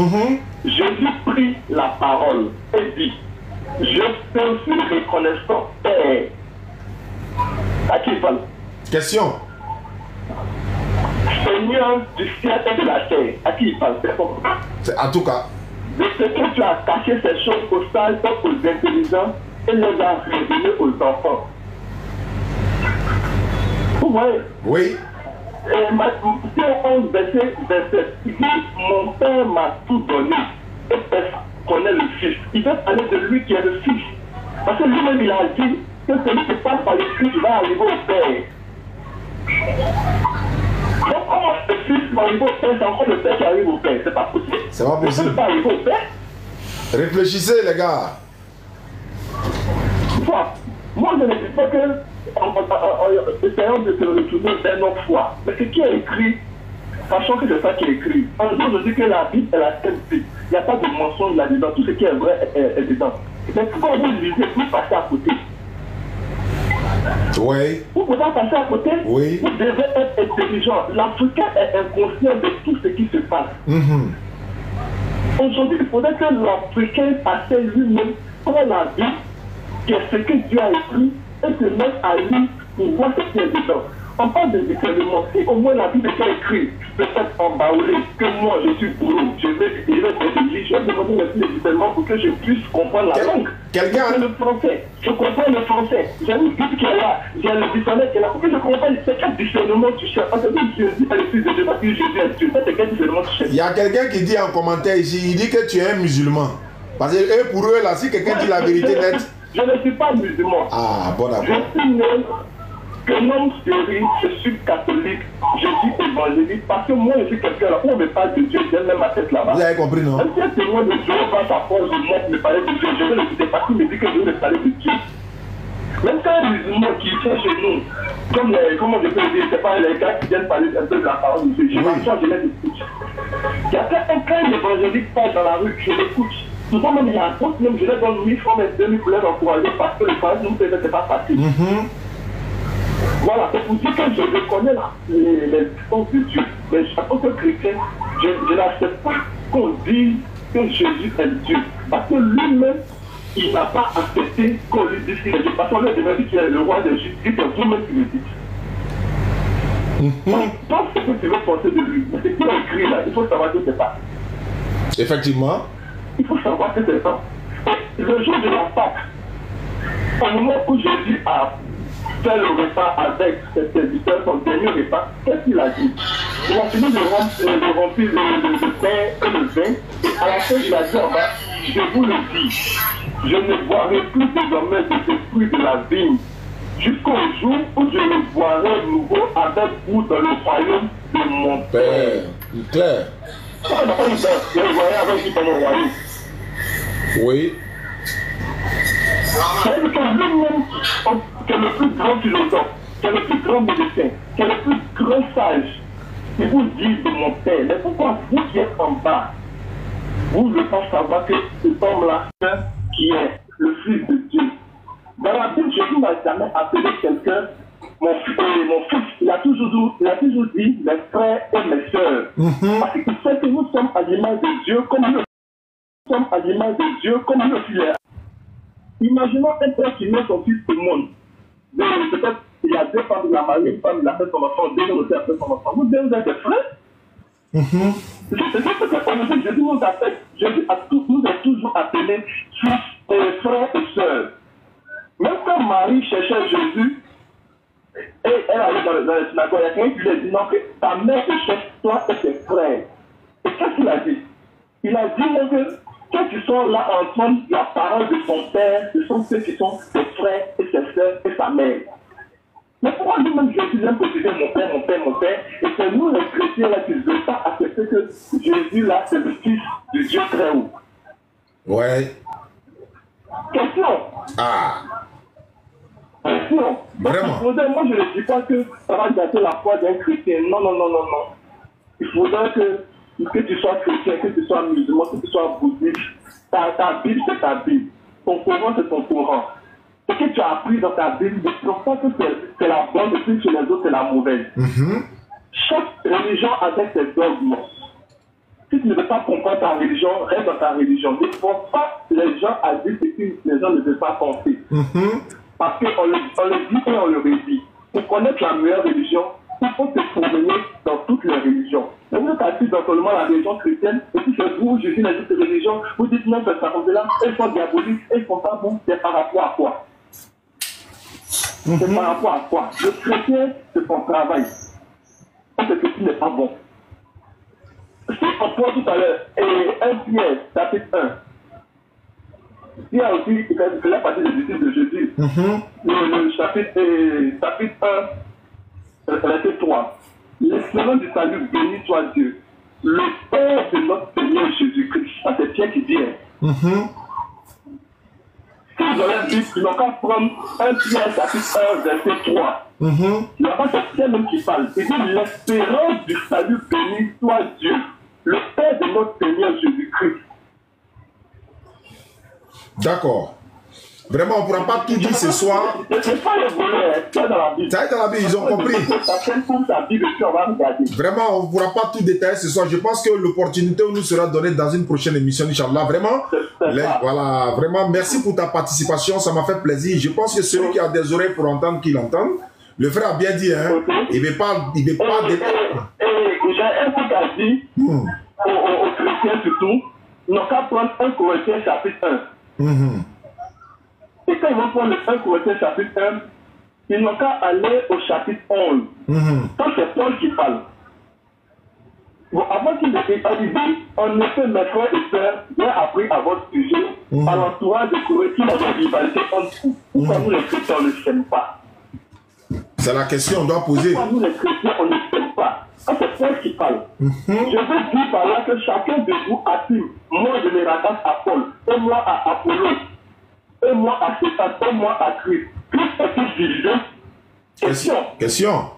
Jésus prit la parole et dit, je te suis reconnaissant, Père, À qui il parle? Question. Seigneur du ciel et de la terre. À qui il parle? C'est en tout cas. De ce que tu as caché ces choses aux sages et aux intelligents et les as révélées aux enfants. Vous voyez? Oui. Et Matthieu 11, verset 27, il dit, mon Père m'a tout donné et personne connaît le Fils. Il veut parler de lui qui est le Fils. Parce que lui-même, il a dit que celui qui passe par le Fils va arriver au Père. Donc, comment le Fils va arriver au Père, c'est encore le Père qui arrive au Père? C'est pas possible. C'est pas possible. Il ne peut pas arriver au Père. Réfléchissez, les gars. Moi, je ne dis pas que essayons de se retourner vers notre foi. Mais ce qui est écrit, sachant que c'est ça qui est écrit. En jour, je dis que la Bible est la seule Bible. Il n'y a pas de mensonge là-dedans. Tout ce qui est vrai est dedans. Mais quand vous lisez, vous passez à côté. Oui. Vous pouvez passer à côté. Oui. Vous devez être intelligent. L'Africain est inconscient de tout ce qui se passe. Aujourd'hui, il faudrait que l'Africain passe lui-même pour la Bible, qui est ce que Dieu a écrit, et se mette à lire pour voir ce qui est dedans. On parle de discernement. Si au moins la Bible est écrite, peut-être en baoulé, que moi je suis bourreau, je vais demander le discernement pour que je puisse comprendre la langue. Quelqu'un. Le français. Je comprends le français. J'ai une Bible qui est là. J'ai le discernement qui est là. Pour que je comprenne, c'est quel discernement tu cherches. Parce que je dis à l'église de Dieu, parce que Jésus est Dieu. C'est quel discernement tu cherches. Il y a quelqu'un qui dit en commentaire ici, il dit que tu es un musulman. Parce que eux, pour eux, là, si quelqu'un dit la vérité nette. Je ne suis pas musulman. Ah, bon d'accord. Je suis né que non stérile, je suis catholique, je suis évangélique, parce que moi je suis quelqu'un là, où on me parle de Dieu, j'ai même ma tête là-bas. Vous avez compris, non? Même si un témoin de Dieu va sa force de moi me parler de Dieu, je vais l'écouter parce qu'il me dit que je vais me parler de Dieu. Même quand un musulman qui vient chez nous, comme les, comment je peux dire, c'est pas les gars qui viennent parler un peu de la parole de Dieu, je m'assois, je les écoute. Il y a quand un évangélique passe dans la rue, je l'écoute. Souvent même il y a un poste, même je les donne 1000 francs, mais 2000 pour les encourager parce que le travail nous fait, c'est pas facile. Voilà, c'est pour dire que je reconnais les distances de Dieu. Mais en tant que chrétien, je n'accepte pas qu'on dise que Jésus est Dieu. Parce que lui-même, il n'a pas accepté qu'on lui dise qu'il est Dieu. Parce qu'on lui a demandé qu'il est le roi de Jésus. C'est vous-même qui le dites. Donc, ce que tu veux penser de lui, mais ce qu'il a écrit là, il faut savoir que c'est ça. Effectivement. Il faut savoir que c'est ça. Le jour de la Pâque, au moment où Jésus a fait le repas avec ses serviteurs, son dernier repas, qu'est-ce qu'il a dit? Il a fini de remplir le pain et le vin, et à la fin il a dit en bas, je vous le dis, je ne boirai plus désormais de ce fruit de la vigne, jusqu'au jour où je le boirai nouveau avec vous dans le royaume de mon Père. Clair. Oui. C'est-à-dire que lui-même, qui est le plus grand philosophe, qui est le plus grand médecin, qui est le plus grand sage, il vous dit de mon Père. Mais pourquoi vous qui êtes en bas, vous ne voulez pas savoir que cet homme-là, qui est le Fils de Dieu? Dans la Bible, Jésus n'a jamais appelé quelqu'un mon fils. Il a toujours dit mes frères et mes sœurs. Parce qu'il sait que nous sommes à l'image de Dieu, comme lui aussi l'est. Imaginons un père qui met son fils au monde. Peut-être il y a deux femmes, il a marié une femme, il a fait son enfant, deux autres a fait son enfant. Vous deux, vous êtes des frères. C'est ce que Jésus nous appelle. Jésus nous a toujours appelés fils et frères et sœurs. Même quand Marie cherchait Jésus, et elle allait dans la synagogue, il y a quelqu'un qui lui a dit non, que ta mère te cherche, toi et tes frères. Et qu'est-ce qu'il a dit? Il a dit que tu sois là à entendre la parole de son père, ce sont ceux qui sont ses frères et ses sœurs et sa mère. Mais pourquoi lui-même Jésus aime posséder mon père, mon père, mon père? Et c'est nous les chrétiens là qui ne veulent pas accepter que Jésus là c'est le fils du Dieu très haut. Ouais. Question. Ah. Question. Vraiment. Moi je ne dis pas que ça va gâter la foi d'un chrétien. Non. Il faudrait que tu sois chrétien, que tu sois musulman, que tu sois bouddhiste. Ta Bible, c'est ta Bible. Ton Coran, c'est ton Coran. Ce que tu as appris dans ta Bible, ne pense pas que c'est la bonne, et puis chez les autres, c'est la mauvaise. Chaque religion a ses dogmes. Si tu ne veux pas comprendre ta religion, reste dans ta religion. Ne pense pas les gens à dire ce que les gens ne veulent pas penser. Parce qu'on le dit et on le redit. pour connaître la meilleure religion, il faut se promener dans toutes les religions. Et vous êtes assis dans seulement la religion chrétienne, et puis c'est vous, Jésus, les autres religions, vous dites non, c'est ça comme cela, elles sont diaboliques, elles sont pas bons, c'est par rapport à quoi? C'est par rapport à quoi? Le chrétien, c'est son travail. C'est que ce n'est pas bon. Si on prend tout à l'heure, 1 Pierre, chapitre 1, il y a aussi, il fait la partie des disciples de Jésus. Le chapitre 1, verset 3. L'excellence du salut, béni soit Dieu, le Père de notre Seigneur Jésus-Christ. Ça, c'est Pierre qui dit. Si vous avez dit, ils n'ont qu'à prendre 1 Pierre, chapitre 1, verset 3. Il n'y a pas que Pierre même qui parle. Il dit l'espérance du salut, béni soit Dieu, le Père de notre Seigneur Jésus-Christ. D'accord. Vraiment, on ne pourra pas tout dire ce soir. C'est pas le volet, c'est dans la Bible. Ça est dans la Bible, ils ont compris. Vraiment, on ne pourra pas tout détailler ce soir. Je pense que l'opportunité nous sera donnée dans une prochaine émission, Inch'Allah. Vraiment, voilà, vraiment, merci pour ta participation. Ça m'a fait plaisir. Je pense que celui qui a des oreilles pour entendre, qu'il entende. Le frère a bien dit, hein. Il ne veut pas. Et j'ai un truc à dire aux chrétiens surtout. Ils n'ont qu'à prendre 1 Corinthiens chapitre 1. Et quand ils vont prendre le 1 Corinthiens chapitre 1, ils n'ont qu'à aller au chapitre 11. Quand c'est Paul qui parle. Bon, avant qu'il ne dise, en effet, mes frères et sœurs, j'ai appris à votre sujet, à l'entourage de Corée, qu'il y a une rivalité entre vous. Pourquoi nous les chrétiens, on ne s'aime pas? C'est la question qu'on doit poser. Pourquoi nous les chrétiens, on ne s'aime pas? C'est Paul qui parle. Je veux dire par là que chacun de vous affirme, moi je me rattache à Paul, et moi à Apollo, et moi à Stéphane, et moi à Christ. Christ est-il divisé? Question.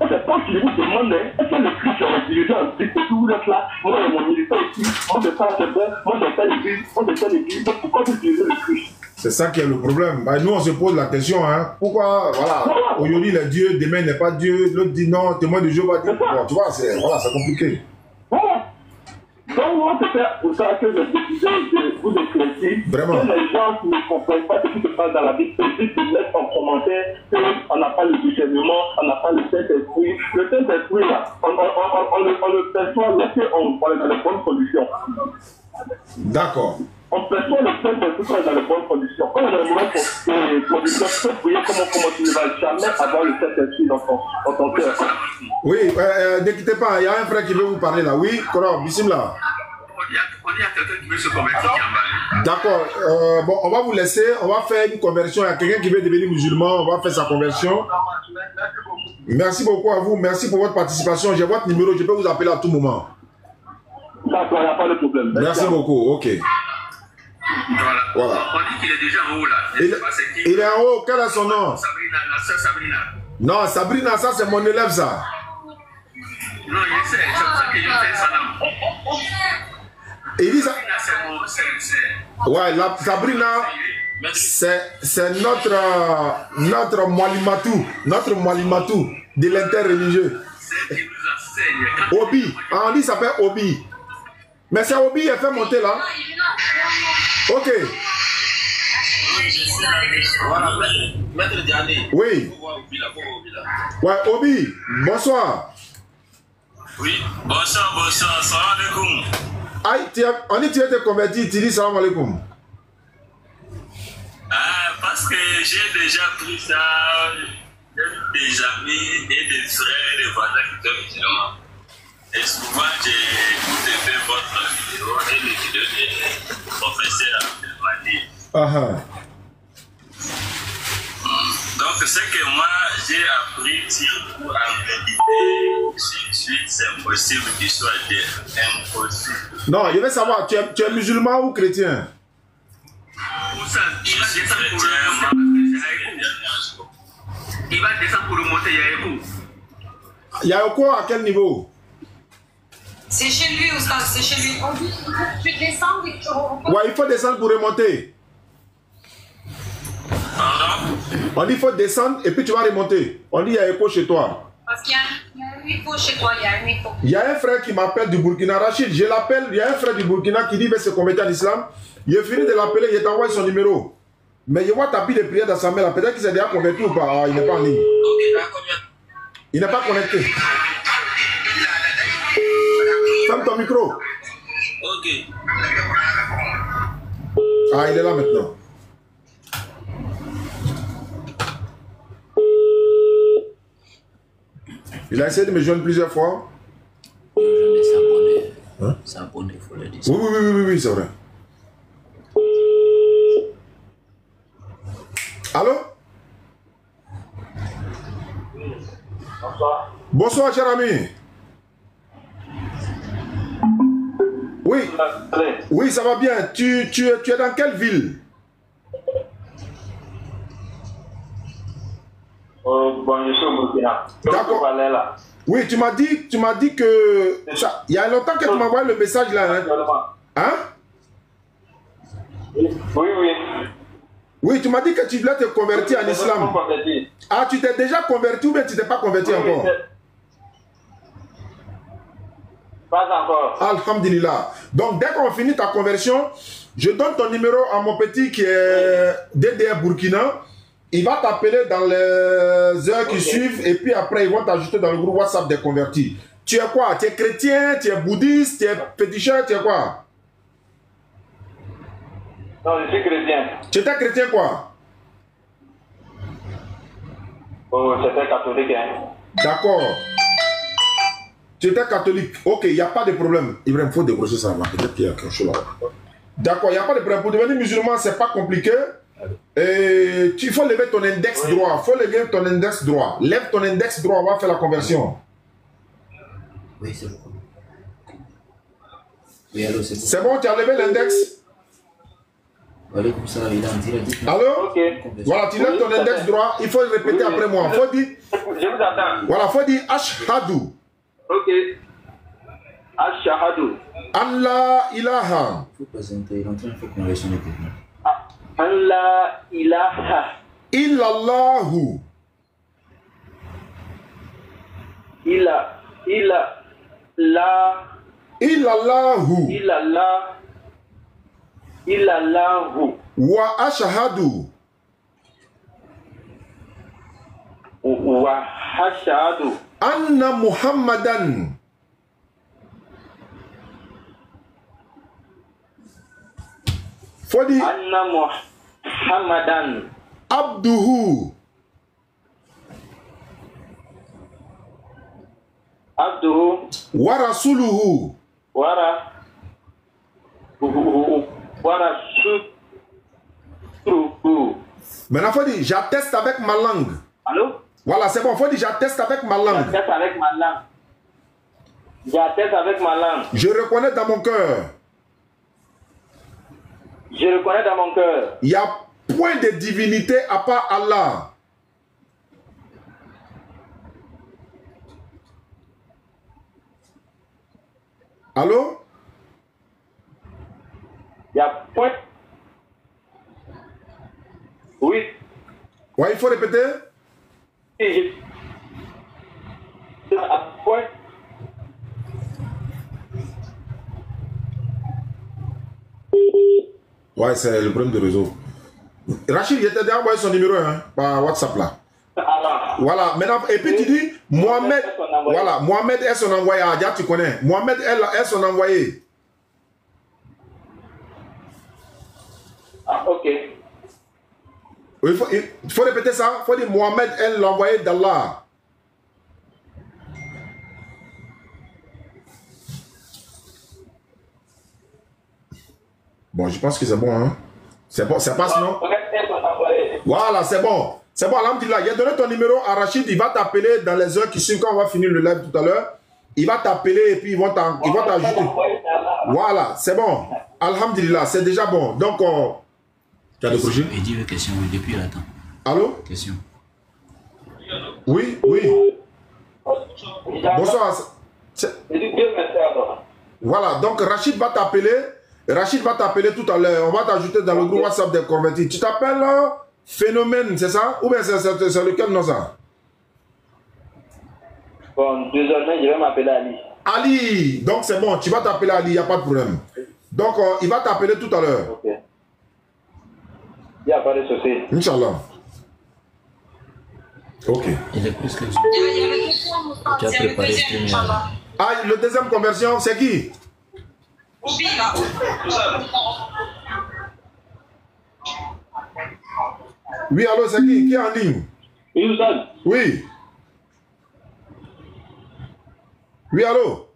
C'est Paul qui vous demande, est-ce que le Christ est divisé en Christ? Et vous êtes là, moi j'ai mon militaire ici, moi j'ai ça, c'est bon, moi j'ai telle église, moi j'ai telle église, donc pourquoi vous divisez le Christ? C'est ça qui est le problème. Bah, nous, on se pose la question, hein. Pourquoi, voilà, aujourd'hui, il est Dieu, demain, il n'est pas Dieu, l'autre dit non, témoin de Jéhovah dit, bon, tu vois, c'est compliqué. Voilà. Donc, moi, c'est pour ça que je décidé de vous éclaircir. Vraiment. Que les gens qui ne comprennent pas ce qui se passe dans la vie, ils se mettent en commentaire qu'on n'a pas le discernement, on n'a pas le Saint-Esprit. Le Saint-Esprit, là, on le perçoit lorsqu'on est dans les bonnes conditions. D'accord. On perçoit le Saint-Esprit quand on est dans les bonnes conditions. Quand on est dans les mauvaises conditions, tu peux prier comment tu ne vas jamais avoir le Saint-Esprit dans ton cœur. Oui, ne quittez pas, il y a un frère qui veut vous parler là. Oui, Koro, bismillah. Il y a quelqu'un qui veut se convertir. D'accord, bon, on va vous laisser, on va faire une conversion. Il y a quelqu'un qui veut devenir musulman, on va faire sa conversion. Merci beaucoup à vous, merci pour votre participation. J'ai votre numéro, je peux vous appeler à tout moment. D'accord, il n'y a pas de problème. Merci beaucoup, ok. Voilà. On dit qu'il est déjà en haut là. Il est en haut, quel est son nom? Sabrina, la sœur Sabrina. Non, Sabrina, ça c'est mon élève ça. Non, je sais, c'est pour ça que je fais salam. Il dit ça. Sabrina, c'est mon. Ouais, Sabrina, c'est notre Mwalimatou de l'interreligieux. C'est qui nous enseigne. Obi, on dit ça s'appelle Obi. Mais c'est Obi, elle fait monter là. Ok. Voilà, maître Diané. Oui. Ouais, Obi, bonsoir. Oui, bonsoir, salam alaikum. Aïe, on dit que tu es converti, tu dis salam alaikum. Parce que j'ai déjà pris ça, des amis et des frères et des voisins qui sont musulmans. Et souvent, j'ai écouté votre vidéo et les vidéos des professeurs Abdelmadi. Donc, ce que moi, j'ai appris sur vous en méditer, c'est impossible qu'il soit impossible. Non, je veux savoir, tu es musulman ou chrétien? Je suis chrétien, il va descendre pour remonter Yaékou. Yaékou à quel niveau? C'est chez lui, Oustaz, c'est chez lui. On dit, tu descends et tu remontes. Ouais, il faut descendre pour remonter. Pardon? On dit il faut descendre et puis tu vas remonter. On dit Yaékou chez toi. Parce qu'il y a un écho chez toi, il y a un écho. Il y a un frère qui m'appelle du Burkina, Rachid, je l'appelle, il y a un frère du Burkina qui dit qu'il veut se convertir en islam. Il est fini de l'appeler, il t'a envoyé son numéro. Mais je vois tapis de prière dans sa main là. Peut-être qu'il s'est déjà converti ou pas. Ah, il n'est pas en ligne. Ok, d'accord. Il n'est pas connecté. Ferme ton micro. Ok. Ah, il est là maintenant. Il a essayé de me joindre plusieurs fois. Hein? S'abonner, il faut le dire. Oui, c'est vrai. Allô? Bonsoir. Bonsoir, cher ami. Oui. Oui, ça va bien. Tu es dans quelle ville? Bon, je suis au Burkina. D'accord. Oui, tu m'as dit que... Il y a longtemps que tu m'as envoyé le message là. Hein? Oui. Oui, tu m'as dit que tu voulais te convertir en islam. Ah, tu t'es déjà converti ou bien tu t'es pas converti encore? Pas encore. Alhamdulillah. Donc, dès qu'on finit ta conversion, je donne ton numéro à mon petit qui est DDR Burkina. Il va t'appeler dans les heures qui suivent et puis après, ils vont t'ajouter dans le groupe WhatsApp des convertis. Tu es quoi? Tu es chrétien? Tu es bouddhiste? Tu es féticheur? Tu es quoi? Non, je suis chrétien. Tu étais chrétien quoi? Oh, j'étais catholique. Hein. D'accord. Tu étais catholique. Ok, il n'y a pas de problème. Ibrahim, il faut décrocher ça là. Peut-être qu'il y a quelque chose là. D'accord, il n'y a pas de problème. Pour devenir musulman, c'est pas compliqué. Et il faut lever ton index droit. Il faut lever ton index droit. Lève ton index droit, on va faire la conversion. Oui, c'est bon. Oui, allô, c'est bon. C'est bon, tu as levé l'index? Allez, comme ça, il a un direct. Allô? Ok. Voilà, tu lèves ton index droit. Il faut le répéter après moi. Il faut dire. Je vous attends. Voilà, il faut dire Ashhadu. Ok. Ashhadu. Allah ilaha. Il faut présenter, il est en train de faire conversion de quelqu'un. Allah ilaha. Illallahu. Illallahu. Wa ashhadu. Wa ashhadu. Anna Muhammadan. Faut dire Anna Muhammadan. Abduhu. Abduhu. Wa rasuluhu. Maintenant, faut dire j'atteste avec ma langue. Allô? Voilà, c'est bon. Faut dire j'atteste avec ma langue. J'atteste avec ma langue. J'atteste avec ma langue. Je reconnais dans mon cœur. Je reconnais dans mon cœur. Il n'y a point de divinité à part Allah. Allô? Il y a point. Oui. Ouais, il faut répéter. Il y a point. Ouais, c'est le problème de réseau. Rachid, il t'a déjà envoyé son numéro hein, par WhatsApp là. Alors, Voilà, maintenant, et puis tu dis, Mohamed, voilà, Mohamed est son envoyé. Ah, déjà tu connais. Mohamed est son envoyé. ah, ok. Il faut répéter ça. Il faut dire Mohamed est l'envoyé d'Allah. Bon, je pense que c'est bon, hein. C'est bon, ça passe, non? Voilà, c'est bon. C'est bon, alhamdulillah. Il a donné ton numéro à Rachid. Il va t'appeler dans les heures qui suivent quand on va finir le live tout à l'heure. Il va t'appeler et puis ils vont t'ajouter. Voilà, c'est bon. Alhamdulillah, c'est déjà bon. Donc, tu as décroché? Il dit une question, oui, depuis là, attends. Allô? Question. Oui, oui. Bonsoir. Voilà, donc Rachid va t'appeler. Rachid va t'appeler tout à l'heure. On va t'ajouter dans le groupe WhatsApp des convertis. Tu t'appelles Phénomène, c'est ça? Ou bien c'est lequel nom ça? Bon, désormais, je vais m'appeler Ali. Ali. Donc c'est bon, tu vas t'appeler Ali, il n'y a pas de problème. Donc il va t'appeler tout à l'heure. Ok. Il n'y a pas de souci. Inch'Allah. Ok. Il est plus que ça. Il y a le deuxième, Oustaz. Tu as Il y a le préparé deuxième, ce Inch'Allah. Ah, le deuxième conversion, c'est qui? Oubi, là. Oui, allô, c'est qui? Qui est en ligne? Oui, Oustaz. Oui. Oui, allô?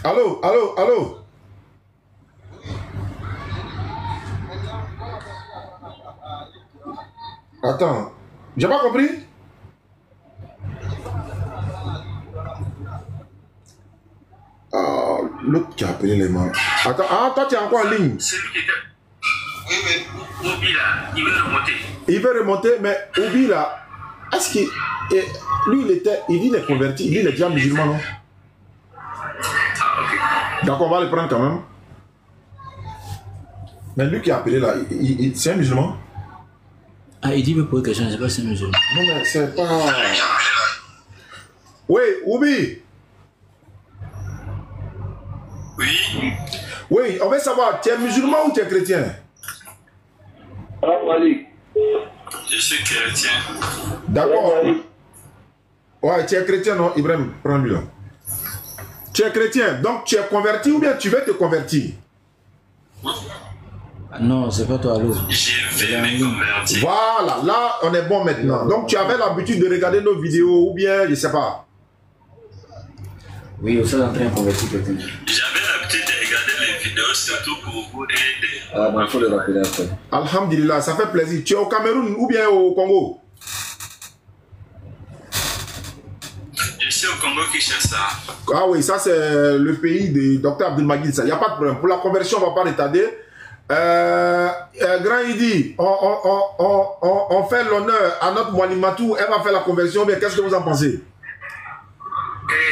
Allô, allô, allô? Attends, j'ai pas compris? Ah, l'autre qui a appelé les mains. Attends, ah, toi tu es encore en ligne. Celui qui était. Oui, mais Obi là, il veut remonter. Il veut remonter, mais Obi là, est-ce qu'il. Lui, il est converti, il est déjà musulman, non? Ah, ok. Donc on va le prendre quand même. Mais lui qui a appelé là, c'est un musulman? Ah, il dit me poser question, je ne sais pas si c'est musulman. Non, mais c'est pas. Oui, Obi. Oui. Oui, on veut savoir, tu es musulman ou tu es chrétien? Je suis chrétien. D'accord. Ouais, tu es chrétien, non? Ibrahim, prends-lui là. Tu es chrétien, donc tu es converti ou bien tu veux te convertir? Non, c'est pas toi, allô. Je vais me convertir. Voilà, là on est bon maintenant. Donc tu avais l'habitude de regarder nos vidéos ou bien, je sais pas. Oui, vous êtes en train de convertir quelqu'un. J'avais l'habitude de regarder les vidéos surtout pour vous aider. Ah, bon, il faut le rappeler après. Alhamdulillah, ça fait plaisir. Tu es au Cameroun ou bien au Congo? Je suis au Congo Kinshasa. Ah oui, ça c'est le pays de Dr Abdelmagid. Il n'y a pas de problème. Pour la conversion, on ne va pas retarder. Grand Idi, on fait l'honneur à notre Mwalimatou. Elle va faire la conversion. Mais qu'est-ce que vous en pensez?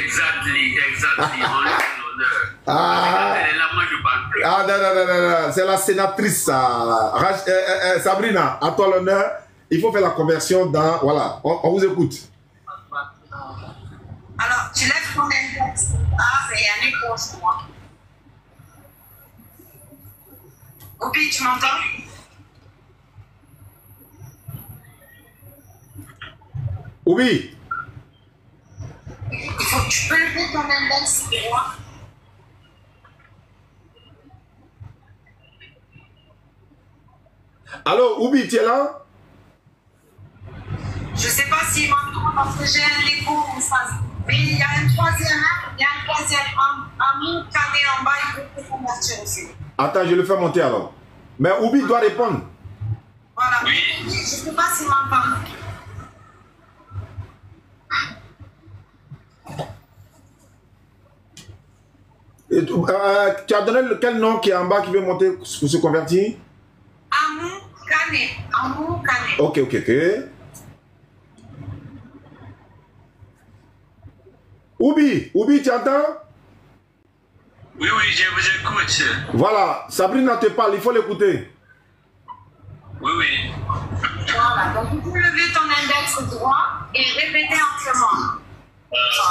Exactly. On lui fait l'honneur. Ah. Elle est là, moi je parle plus. Ah, non. C'est la sénatrice, ça. Sabrina, à toi l'honneur. Il faut faire la conversion dans. Voilà, on vous écoute. Alors, tu lèves ton index. Ah, c'est Yannick pour moi. Oubi, tu m'entends? Oubi. Tu peux lever ton index droit. Allô, Oubi, tu es là? Je sais pas s'il m'entend parce que j'ai un écho ou ça. Mais il y a un troisième, amour cané en bas, il peut se convertir aussi. Attends, je le fais monter alors. Mais Oubi doit répondre. Voilà. Oui. Je ne sais pas s'il m'entend. Et tu as donné quel nom qui est en bas qui veut monter pour se convertir? Amour cané. Amour cané. Ok. Oubi, tu entends? Oui, je vous écoute. Voilà, Sabrina te parle, il faut l'écouter. Oui. Voilà, donc vous pouvez lever ton index droit et répéter entre moi.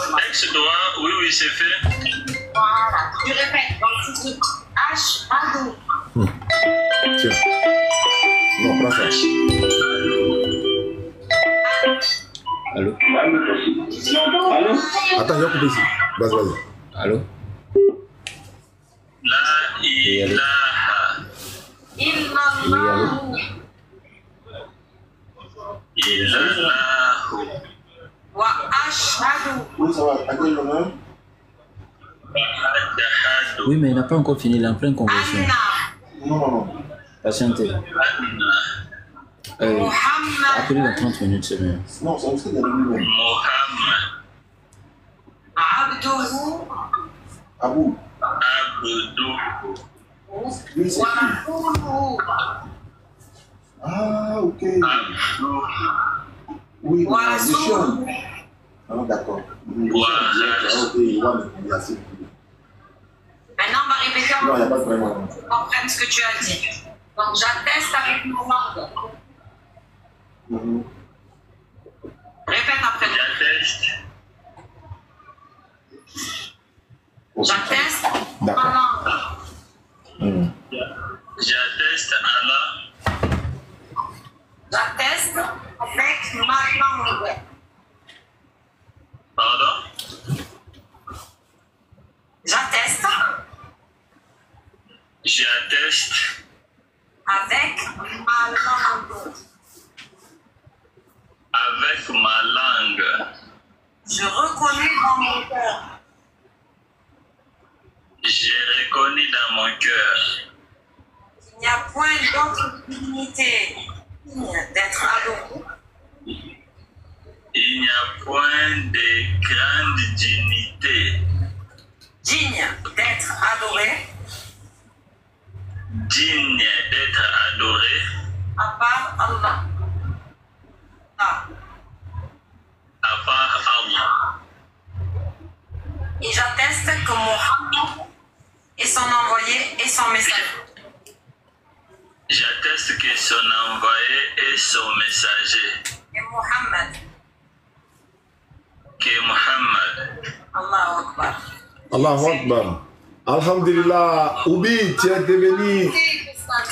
Index droit, oui, c'est fait. Voilà, tu répètes. Donc tu dis H-A-D. Tiens. Non, prends ça. Allô? Allô? Attends, je vais couper ici. Vas-y. Allô? La ilaha Illallahu. illallahu Wa ashhadu. Oui, ça va. À quel honneur? ashhadu Oui, mais il n'a pas encore fini, il est en pleine conversion. Anna. Non. Patientez. Muhammad. Appelez dans 30 minutes, c'est mieux. Non, c'est aussi de lui-même. Muhammad Abduhu. Abou. abduhu Oui, c'est Wa qui? rasuluhu. Ah, ok. abduhu Oui, Wa monsieur. rasuluhu. Ah, d'accord. Maintenant, on va répéter en Non, il n'y a pas de problème. pour comprendre ce que tu as dit. Donc, j'atteste avec mon langue. Répète après moi. j'atteste J'atteste ma D'accord. langue. il n'y a point de grande dignité. Digne d'être adoré. Digne d'être adoré. À part Allah. À part Allah. Et j'atteste que Mohammed est son envoyé et son messager. J'atteste que son envoyé est son messager. Et Mohammed. Que Mohammed. Allahu Akbar. Allahu Akbar. Alhamdulillah. Oubi, tu es devenu...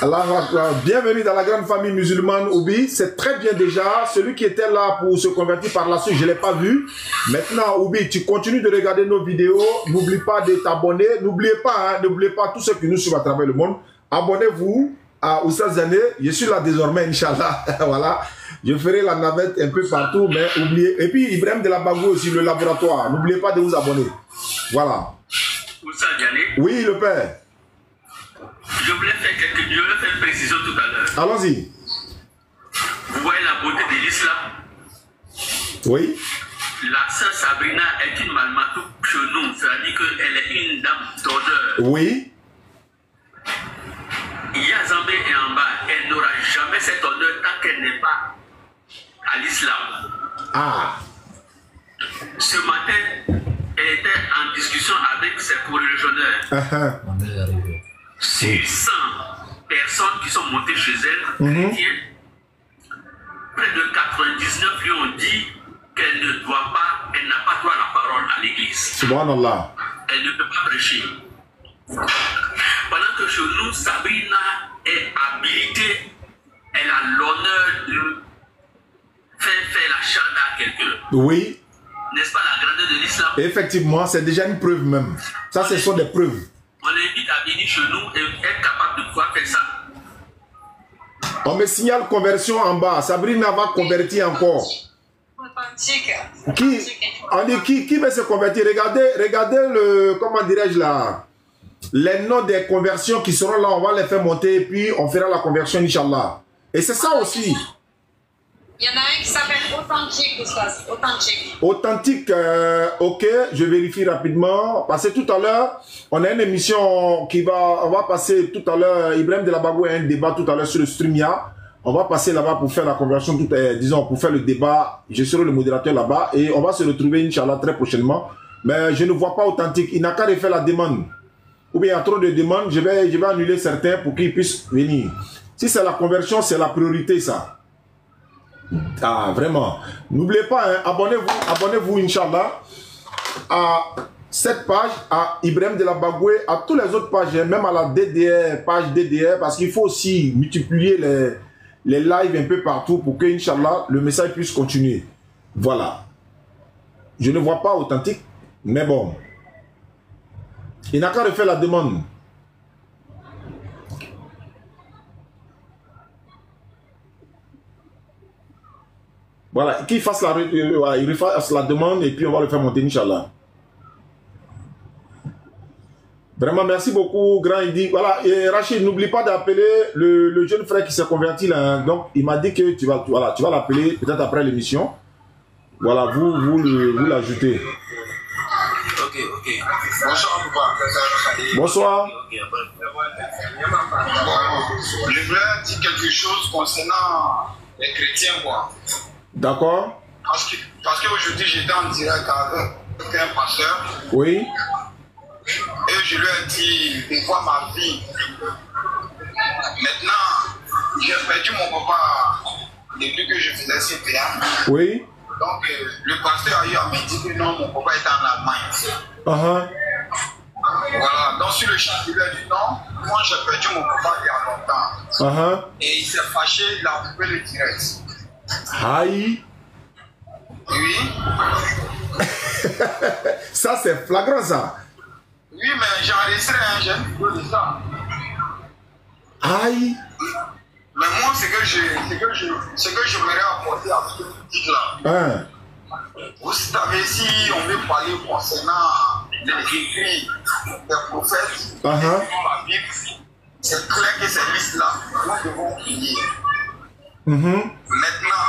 Allahu Akbar. Bienvenue dans la grande famille musulmane, Oubi. C'est très bien déjà. Celui qui était là pour se convertir par la suite, je ne l'ai pas vu. Maintenant, Oubi, tu continues de regarder nos vidéos. N'oublie pas de t'abonner. N'oubliez pas, n'oubliez pas tous ceux qui nous suivent à travers le monde. Abonnez-vous à Oustaz Zane. Je suis là désormais, Inch'Allah. Voilà. Je ferai la navette un peu partout, mais oubliez. Et puis, Ibrahim de la Bagou aussi, le laboratoire. N'oubliez pas de vous abonner. Voilà. Oustaz Zane. Oui, le père. Je voulais faire une précision tout à l'heure. Allons-y. Vous voyez la beauté de l'islam? Oui. La sœur Sabrina est une malmatou chez nous, c'est-à-dire qu'elle est une dame d'odeur. Oui. Yazambé est en bas, elle n'aura jamais cette odeur tant qu'elle n'est pas à l'islam. Ah. Ce matin, elle était en discussion avec ses corréligionnaires. Sur 100 personnes qui sont montées chez elle, chrétiens, près de 99 lui ont dit qu'elle ne doit pas, elle n'a pas droit à la parole à l'église. Subhanallah. Elle ne peut pas prêcher. Pendant que chez nous, Sabrina est habilitée, elle a l'honneur de faire la chanda à quelqu'un. Oui. N'est-ce pas la grandeur de l'islam? Effectivement, c'est déjà une preuve même. Ça, ce sont des preuves. On l'invite à venir chez nous et être capable de pouvoir faire ça. On me signale conversion en bas. Sabrina va convertir encore. Authentique. Qui veut se convertir? Regardez le, comment dirais-je là, les noms des conversions qui seront là, on va les faire monter et puis on fera la conversion, Inch'Allah. Et c'est ça aussi. Il y en a un qui s'appelle Authentique, Oustaz. Authentique. Authentique, ok, je vérifie rapidement. Parce que tout à l'heure, on a une émission qui va, on va passer tout à l'heure, Ibrahim de la Bagou a un débat tout à l'heure sur le StreamYard. On va passer là-bas pour faire la conversion, disons, pour faire le débat. Je serai le modérateur là-bas et on va se retrouver, Inch'Allah, très prochainement. Mais je ne vois pas Authentique. Il n'a qu'à refaire la demande. Ou bien il y a trop de demandes, je vais annuler certains pour qu'ils puissent venir. Si c'est la conversion, c'est la priorité, ça. Ah, vraiment. N'oubliez pas, hein, abonnez-vous, Inch'Allah, à cette page, à Ibrahim de la Bagoué, à toutes les autres pages, même à la DDR, page DDR, parce qu'il faut aussi multiplier les lives un peu partout pour que, Inch'Allah, le message puisse continuer. Voilà. Je ne vois pas Authentique, mais bon. Il n'a qu'à refaire la demande. Voilà, qu'il fasse il fasse la demande et puis on va le faire monter, Inch'Allah. Vraiment, merci beaucoup, grand Idi. Voilà, et Rachid, n'oublie pas d'appeler le jeune frère qui s'est converti là. Hein. Donc, il m'a dit que tu vas l'appeler peut-être après l'émission. Voilà, vous l'ajoutez. Ok. Bonsoir, papa. Bonsoir. Je voulais dire quelque chose concernant les chrétiens, quoi. D'accord. Parce qu'aujourd'hui, j'étais en direct avec un pasteur. Oui. Et je lui ai dit de voir ma vie. Maintenant, j'ai perdu mon papa depuis que je faisais CPA. Oui. Donc, le pasteur a eu à me dire que non, mon papa était en Allemagne. Voilà, donc sur le champ, il lui a dit non, moi j'ai perdu mon papa il y a longtemps. Et il s'est fâché, il a coupé le direct. Aïe. Oui. Ça c'est flagrant ça. Oui, mais j'ai enregistré, j'ai une vidéo de ça. Aïe. Mais moi, ce que j'aimerais apporter à ce que vous dites là. Vous savez, si on veut parler concernant les écrits des prophètes, dans la Bible, c'est clair que ces listes-là, nous devons prier. Maintenant,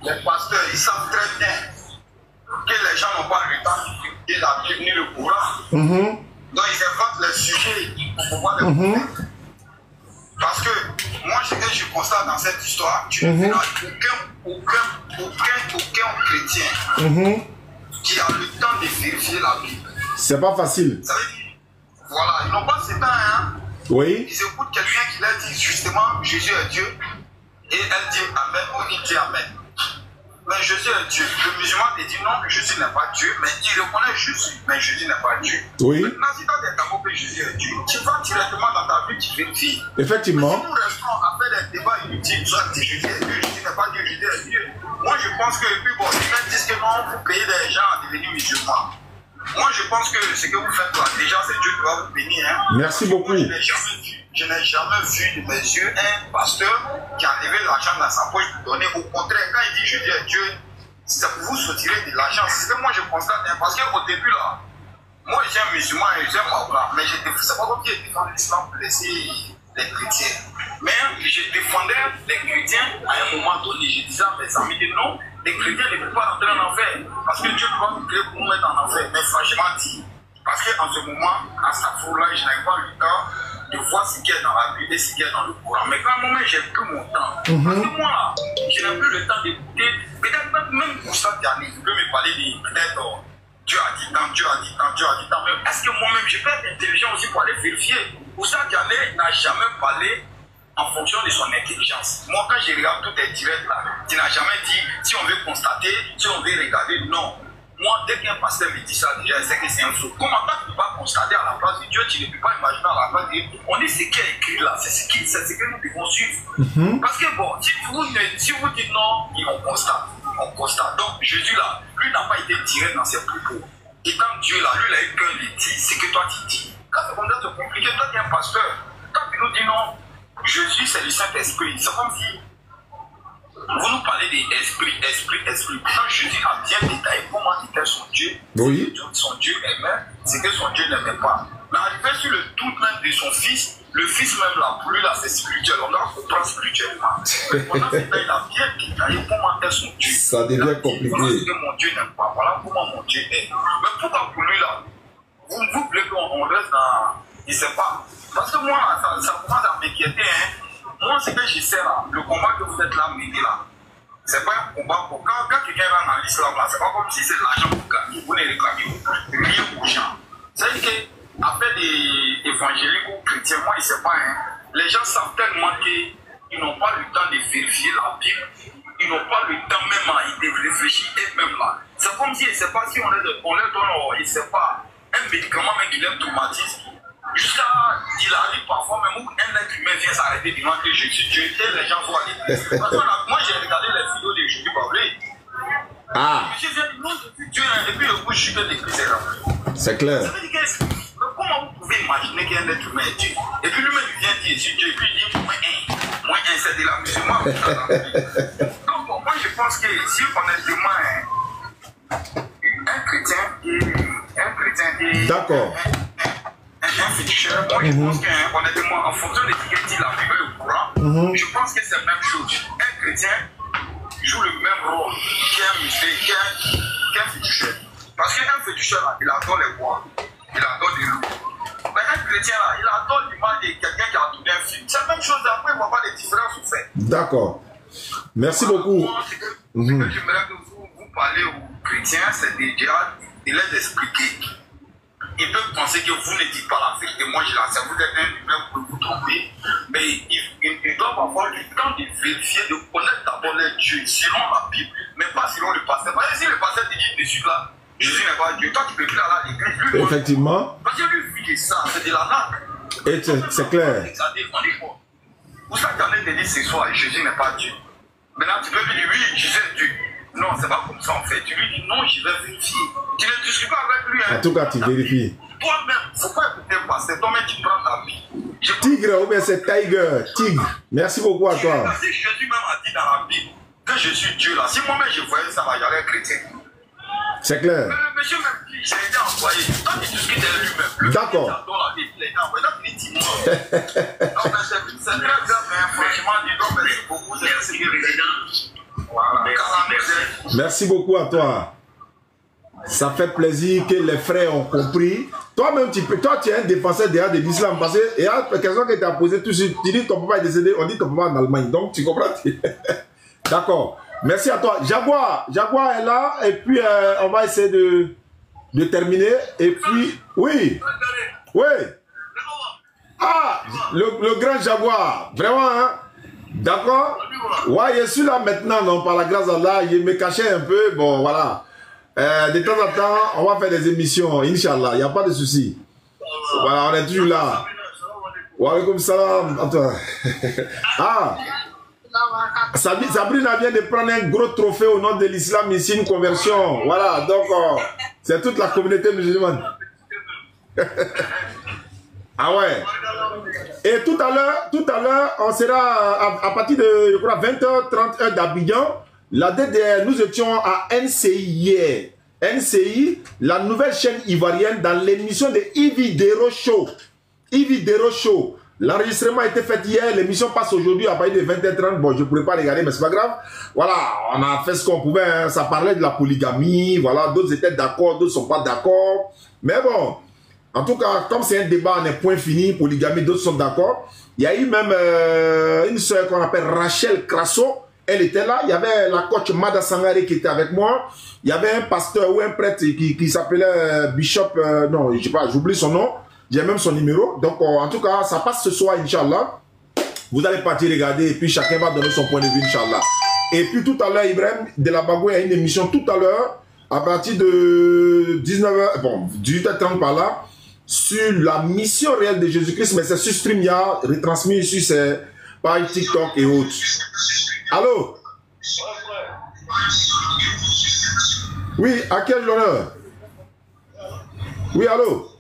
les pasteurs, ils savent très bien que les gens n'ont pas le temps de la Bible ni le Coran. Donc ils inventent les sujets pour pouvoir les comprendre. Parce que moi, ce que je constate dans cette histoire, tu ne verras aucun chrétien qui a le temps de vérifier la Bible. C'est pas facile. Ça veut dire, voilà, ils n'ont pas ce temps, hein. Oui. Ils écoutent quelqu'un qui leur dit justement Jésus est Dieu et elle dit Amen ou il dit Amen. Mais Jésus est Dieu. Le musulman te dit non, Jésus n'est pas Dieu, mais il reconnaît Jésus, mais Jésus n'est pas Dieu. Oui. Maintenant, si tu as des tabous que Jésus est Dieu, tu vas directement dans ta vie, tu vérifies. Effectivement. Mais si nous restons à faire des débats inutiles, soit Jésus est Dieu, Jésus n'est pas Dieu, Jésus est Dieu. Moi, je pense que, puis bon, ils disent que non, vous payez des gens à devenir musulmans. Moi, je pense que ce que vous faites là, déjà, c'est Dieu qui va vous bénir. Hein. Merci beaucoup. Moi, je n'ai jamais vu de mes yeux un pasteur qui a enlevé l'argent dans sa poche pour donner. Au contraire, quand il dit Jésus est Dieu, c'est pour vous soutirer de l'argent. C'est ce que moi je constate. Hein, parce qu'au début, là, moi j'ai un musulman et j'aime Allah, mais c'est pas comme si je défendais l'islam pour laisser les chrétiens. Mais je défendais les chrétiens à un moment donné. Je disais à mes amis que non, les chrétiens ne peuvent pas rentrer en enfer. Parce que Dieu ne peut pas nous créer pour nous mettre en enfer. Mais franchement dit, parce qu'en ce moment, à sa foule-là, je n'avais pas le temps de voir ce qu'il y a dans la Bible et ce qu'il y a dans le Coran. Mais quand à un moment, j'ai plus mon temps. Parce que moi, là, je n'ai plus le temps d'écouter. Peut-être même pour ça, il peut me parler de peut-être Dieu a dit tant, Dieu a dit tant, Dieu a dit tant. Mais est-ce que moi-même, je peux être intelligent aussi pour aller vérifier? Pour ça, Diané n'a jamais parlé en fonction de son intelligence. Moi, quand je regarde tout est direct là, tu n'as jamais dit si on veut constater, si on veut regarder, non. Moi, dès qu'un pasteur me dit ça, déjà, c'est que c'est un faux. Comment toi, tu ne peux pas constater à la place de Dieu, tu ne peux pas imaginer à la place de Dieu. On dit ce qui est écrit là, c'est ce que nous devons suivre. Parce que bon, si vous dites non, on constate. On constate. Donc, Jésus là, lui n'a pas été direct dans ses propos. Et quand Dieu là, lui, il a eu peur, il dit ce que toi tu dis. Quand c'est comme ça, c'est compliqué. Toi, tu es un pasteur. Quand tu nous dis non, Jésus, c'est le Saint-Esprit. C'est comme si vous nous parlez d'esprit. Quand Jésus a bien détaillé comment était son Dieu, son Dieu aimait, c'est que son Dieu n'aimait pas. Mais arrivé sur le tout même de son Fils, le Fils même là, pour lui là, c'est spirituel. On doit comprendre spirituellement. Mais pendant ce temps, il a bien détaillé comment était son Dieu. Ça devient compliqué. Voilà ce que mon Dieu n'aime pas. Voilà comment mon Dieu est. Mais pourquoi pour lui là, vous voulez qu'on reste dans. Il ne sait pas. Parce que moi, ça commence à m'inquiéter. Hein. Moi, ce que je sais là, le combat que vous êtes là, mené là, c'est pas un combat pour. Quand quelqu'un rentre dans l'islam là, c'est pas comme si c'est l'argent pour gagner. Vous ne réclamez rien pour gens. C'est-à-dire qu'affaire des évangéliques ou chrétiens, moi, je ne sais pas. Hein, les gens savent tellement qu'ils n'ont pas le temps de vérifier la Bible. Ils n'ont pas le temps même à y réfléchir eux-mêmes là. C'est comme si, je ne sais pas si on leur donne, je ne sais pas, un médicament même qui les traumatise. Jusqu'à, il arrive parfois même où un être humain vient s'arrêter devant que je suis Dieu et les gens voient les. Parce que moi j'ai regardé les vidéos de Jésus Bablé. Je viens de non, je suis Dieu et puis le coup je suis que des chrétiens. C'est clair. Ça veut dire que, mais comment vous pouvez imaginer qu'un être humain est Dieu? Et puis lui-même il vient dire je suis Dieu et puis il dit moins un c'est de la musulman. Donc moi je pense que si honnêtement un chrétien est. D'accord. Un féticheur, moi je pense qu'honnêtement, en fonction de ce qu'il dit la Bible et le Coran, je pense que c'est la même chose. Un chrétien joue le même rôle qu'un musulman, qu'un féticheur. Parce qu'un féticheur, là, il adore les bois, il adore les loups. Mais un chrétien, là, il adore l'image de quelqu'un qui a tourné un film. C'est la même chose, après, on va voir les différences au fait. D'accord. Merci beaucoup. Moi, ce que j'aimerais que vous parlez aux chrétiens, c'est déjà de les expliquer. Ils peuvent penser que vous ne dites pas la vérité. Moi, je l'accepte. Vous êtes un humain, vous pouvez vous tromper. Mais ils doivent avoir du temps de vérifier, de connaître d'abord les dieux, selon la Bible, mais pas selon le pasteur. Parce que si le pasteur te dit dessus là, Jésus n'est pas Dieu, toi tu peux plus aller à l'église. Effectivement. Parce que lui, vit ça, c'est de la nappe. Et c'est clair. On dit quoi? Vous savez, quand te dit ce soir, Jésus n'est pas Dieu. Maintenant, tu peux lui dire oui, Jésus est Dieu. Non, c'est pas comme ça en fait. Tu lui dis non, je vais vérifier. Tu ne discutes pas avec lui. Hein. En tout cas, tu vérifies. Toi-même, il ne faut pas écouter le pasteur. Toi-même, tu prends ta vie. Tigre, ou bien c'est Tiger. Tigre. Merci beaucoup à toi. Si Jésus même a dit dans la Bible que je suis Dieu là, si moi-même je voyais ça, j'allais être chrétien. C'est clair. Mais le monsieur même dit, j'ai été envoyé. Toi, tu discutes de lui-même. D'accord. Dans la Bible, il a été envoyé. Là, tu dis, dis-moi. Donc, c'est très grave, mais franchement, dis donc, merci beaucoup. C'est ce que président. Merci beaucoup à toi. Ça fait plaisir que les frères ont compris. Toi-même, toi, tu es un défenseur derrière de l'islam. Parce qu'il y a quelqu'un qui t'a posé tout de suite. Tu dis que ton papa est décédé, on dit que ton papa est en Allemagne. Donc, tu comprends? D'accord. Merci à toi. Jaguar est là. Et puis, on va essayer de terminer. Et puis, oui. Ah, le grand Jaguar. Vraiment, hein? D'accord? Ouais, je suis là maintenant, non, par la grâce d'Allah. Je me cachais un peu. Bon, voilà. De temps en temps, on va faire des émissions, Inch'Allah, il n'y a pas de souci. Voilà, on est toujours là. Wa alaikum salam. Ah, Sabrina vient de prendre un gros trophée au nom de l'islam ici, une conversion. Voilà, donc c'est toute la communauté musulmane. Ah ouais. Et tout à l'heure, on sera à partir de, je crois, 20h30 d'Abidjan. La DDR, nous étions à NCI hier. NCI, la nouvelle chaîne ivoirienne, dans l'émission de Yves Dero Show. Yves Dero Show. L'enregistrement a été fait hier, l'émission passe aujourd'hui à partir de 20h30. Bon, je ne pourrais pas regarder, mais c'est pas grave. Voilà, on a fait ce qu'on pouvait. Hein. Ça parlait de la polygamie. Voilà, d'autres étaient d'accord, d'autres ne sont pas d'accord. Mais bon, en tout cas, comme c'est un débat, on est point fini. Polygamie, d'autres sont d'accord. Il y a eu même une soeur qu'on appelle Rachel Crasso. Elle était là, il y avait la coach Mada Sangare qui était avec moi. Il y avait un pasteur ou un prêtre qui s'appelait Bishop, non, je sais pas, j'oublie son nom. J'ai même son numéro. Donc, en tout cas, ça passe ce soir, Inch'Allah. Vous allez partir regarder et puis chacun va donner son point de vue, Inch'Allah. Et puis tout à l'heure, Ibrahim de la Bagoué a une émission tout à l'heure, à partir de 19h, bon, 18h30 par là, sur la mission réelle de Jésus-Christ, mais c'est sur StreamYard, retransmis sur ses pages TikTok et autres. Allô? Oui, à quel honneur? Oui, allô?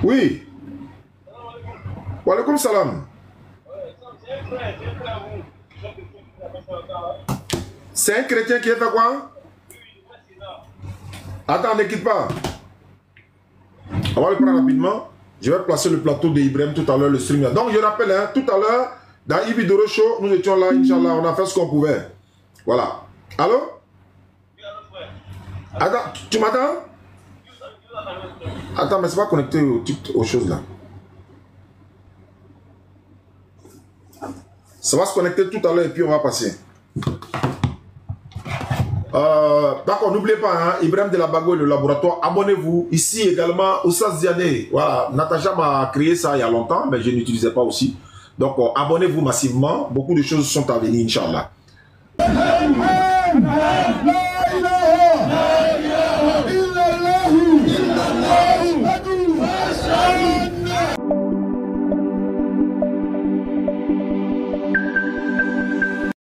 Oui. Wa alaikum salam. C'est un chrétien qui est fait quoi? Attends, ne quitte pas. On va le prendre rapidement. Je vais placer le plateau de Ibrahim tout à l'heure, le stream. Donc, je rappelle, hein, tout à l'heure, dans Ibi Doro Show, nous étions là, Inch'Allah, on a fait ce qu'on pouvait. Voilà. Allô? Attends, tu m'attends? Attends, mais c'est pas connecté aux choses là. Ça va se connecter tout à l'heure et puis on va passer. D'accord, n'oubliez pas, hein, Ibrahim de la Bagoué, le laboratoire, abonnez-vous. Ici également, Oussaz Diané. Voilà, Natacha m'a créé ça il y a longtemps, mais je n'utilisais pas aussi. Donc, abonnez-vous massivement. Beaucoup de choses sont à venir, Inch'Allah.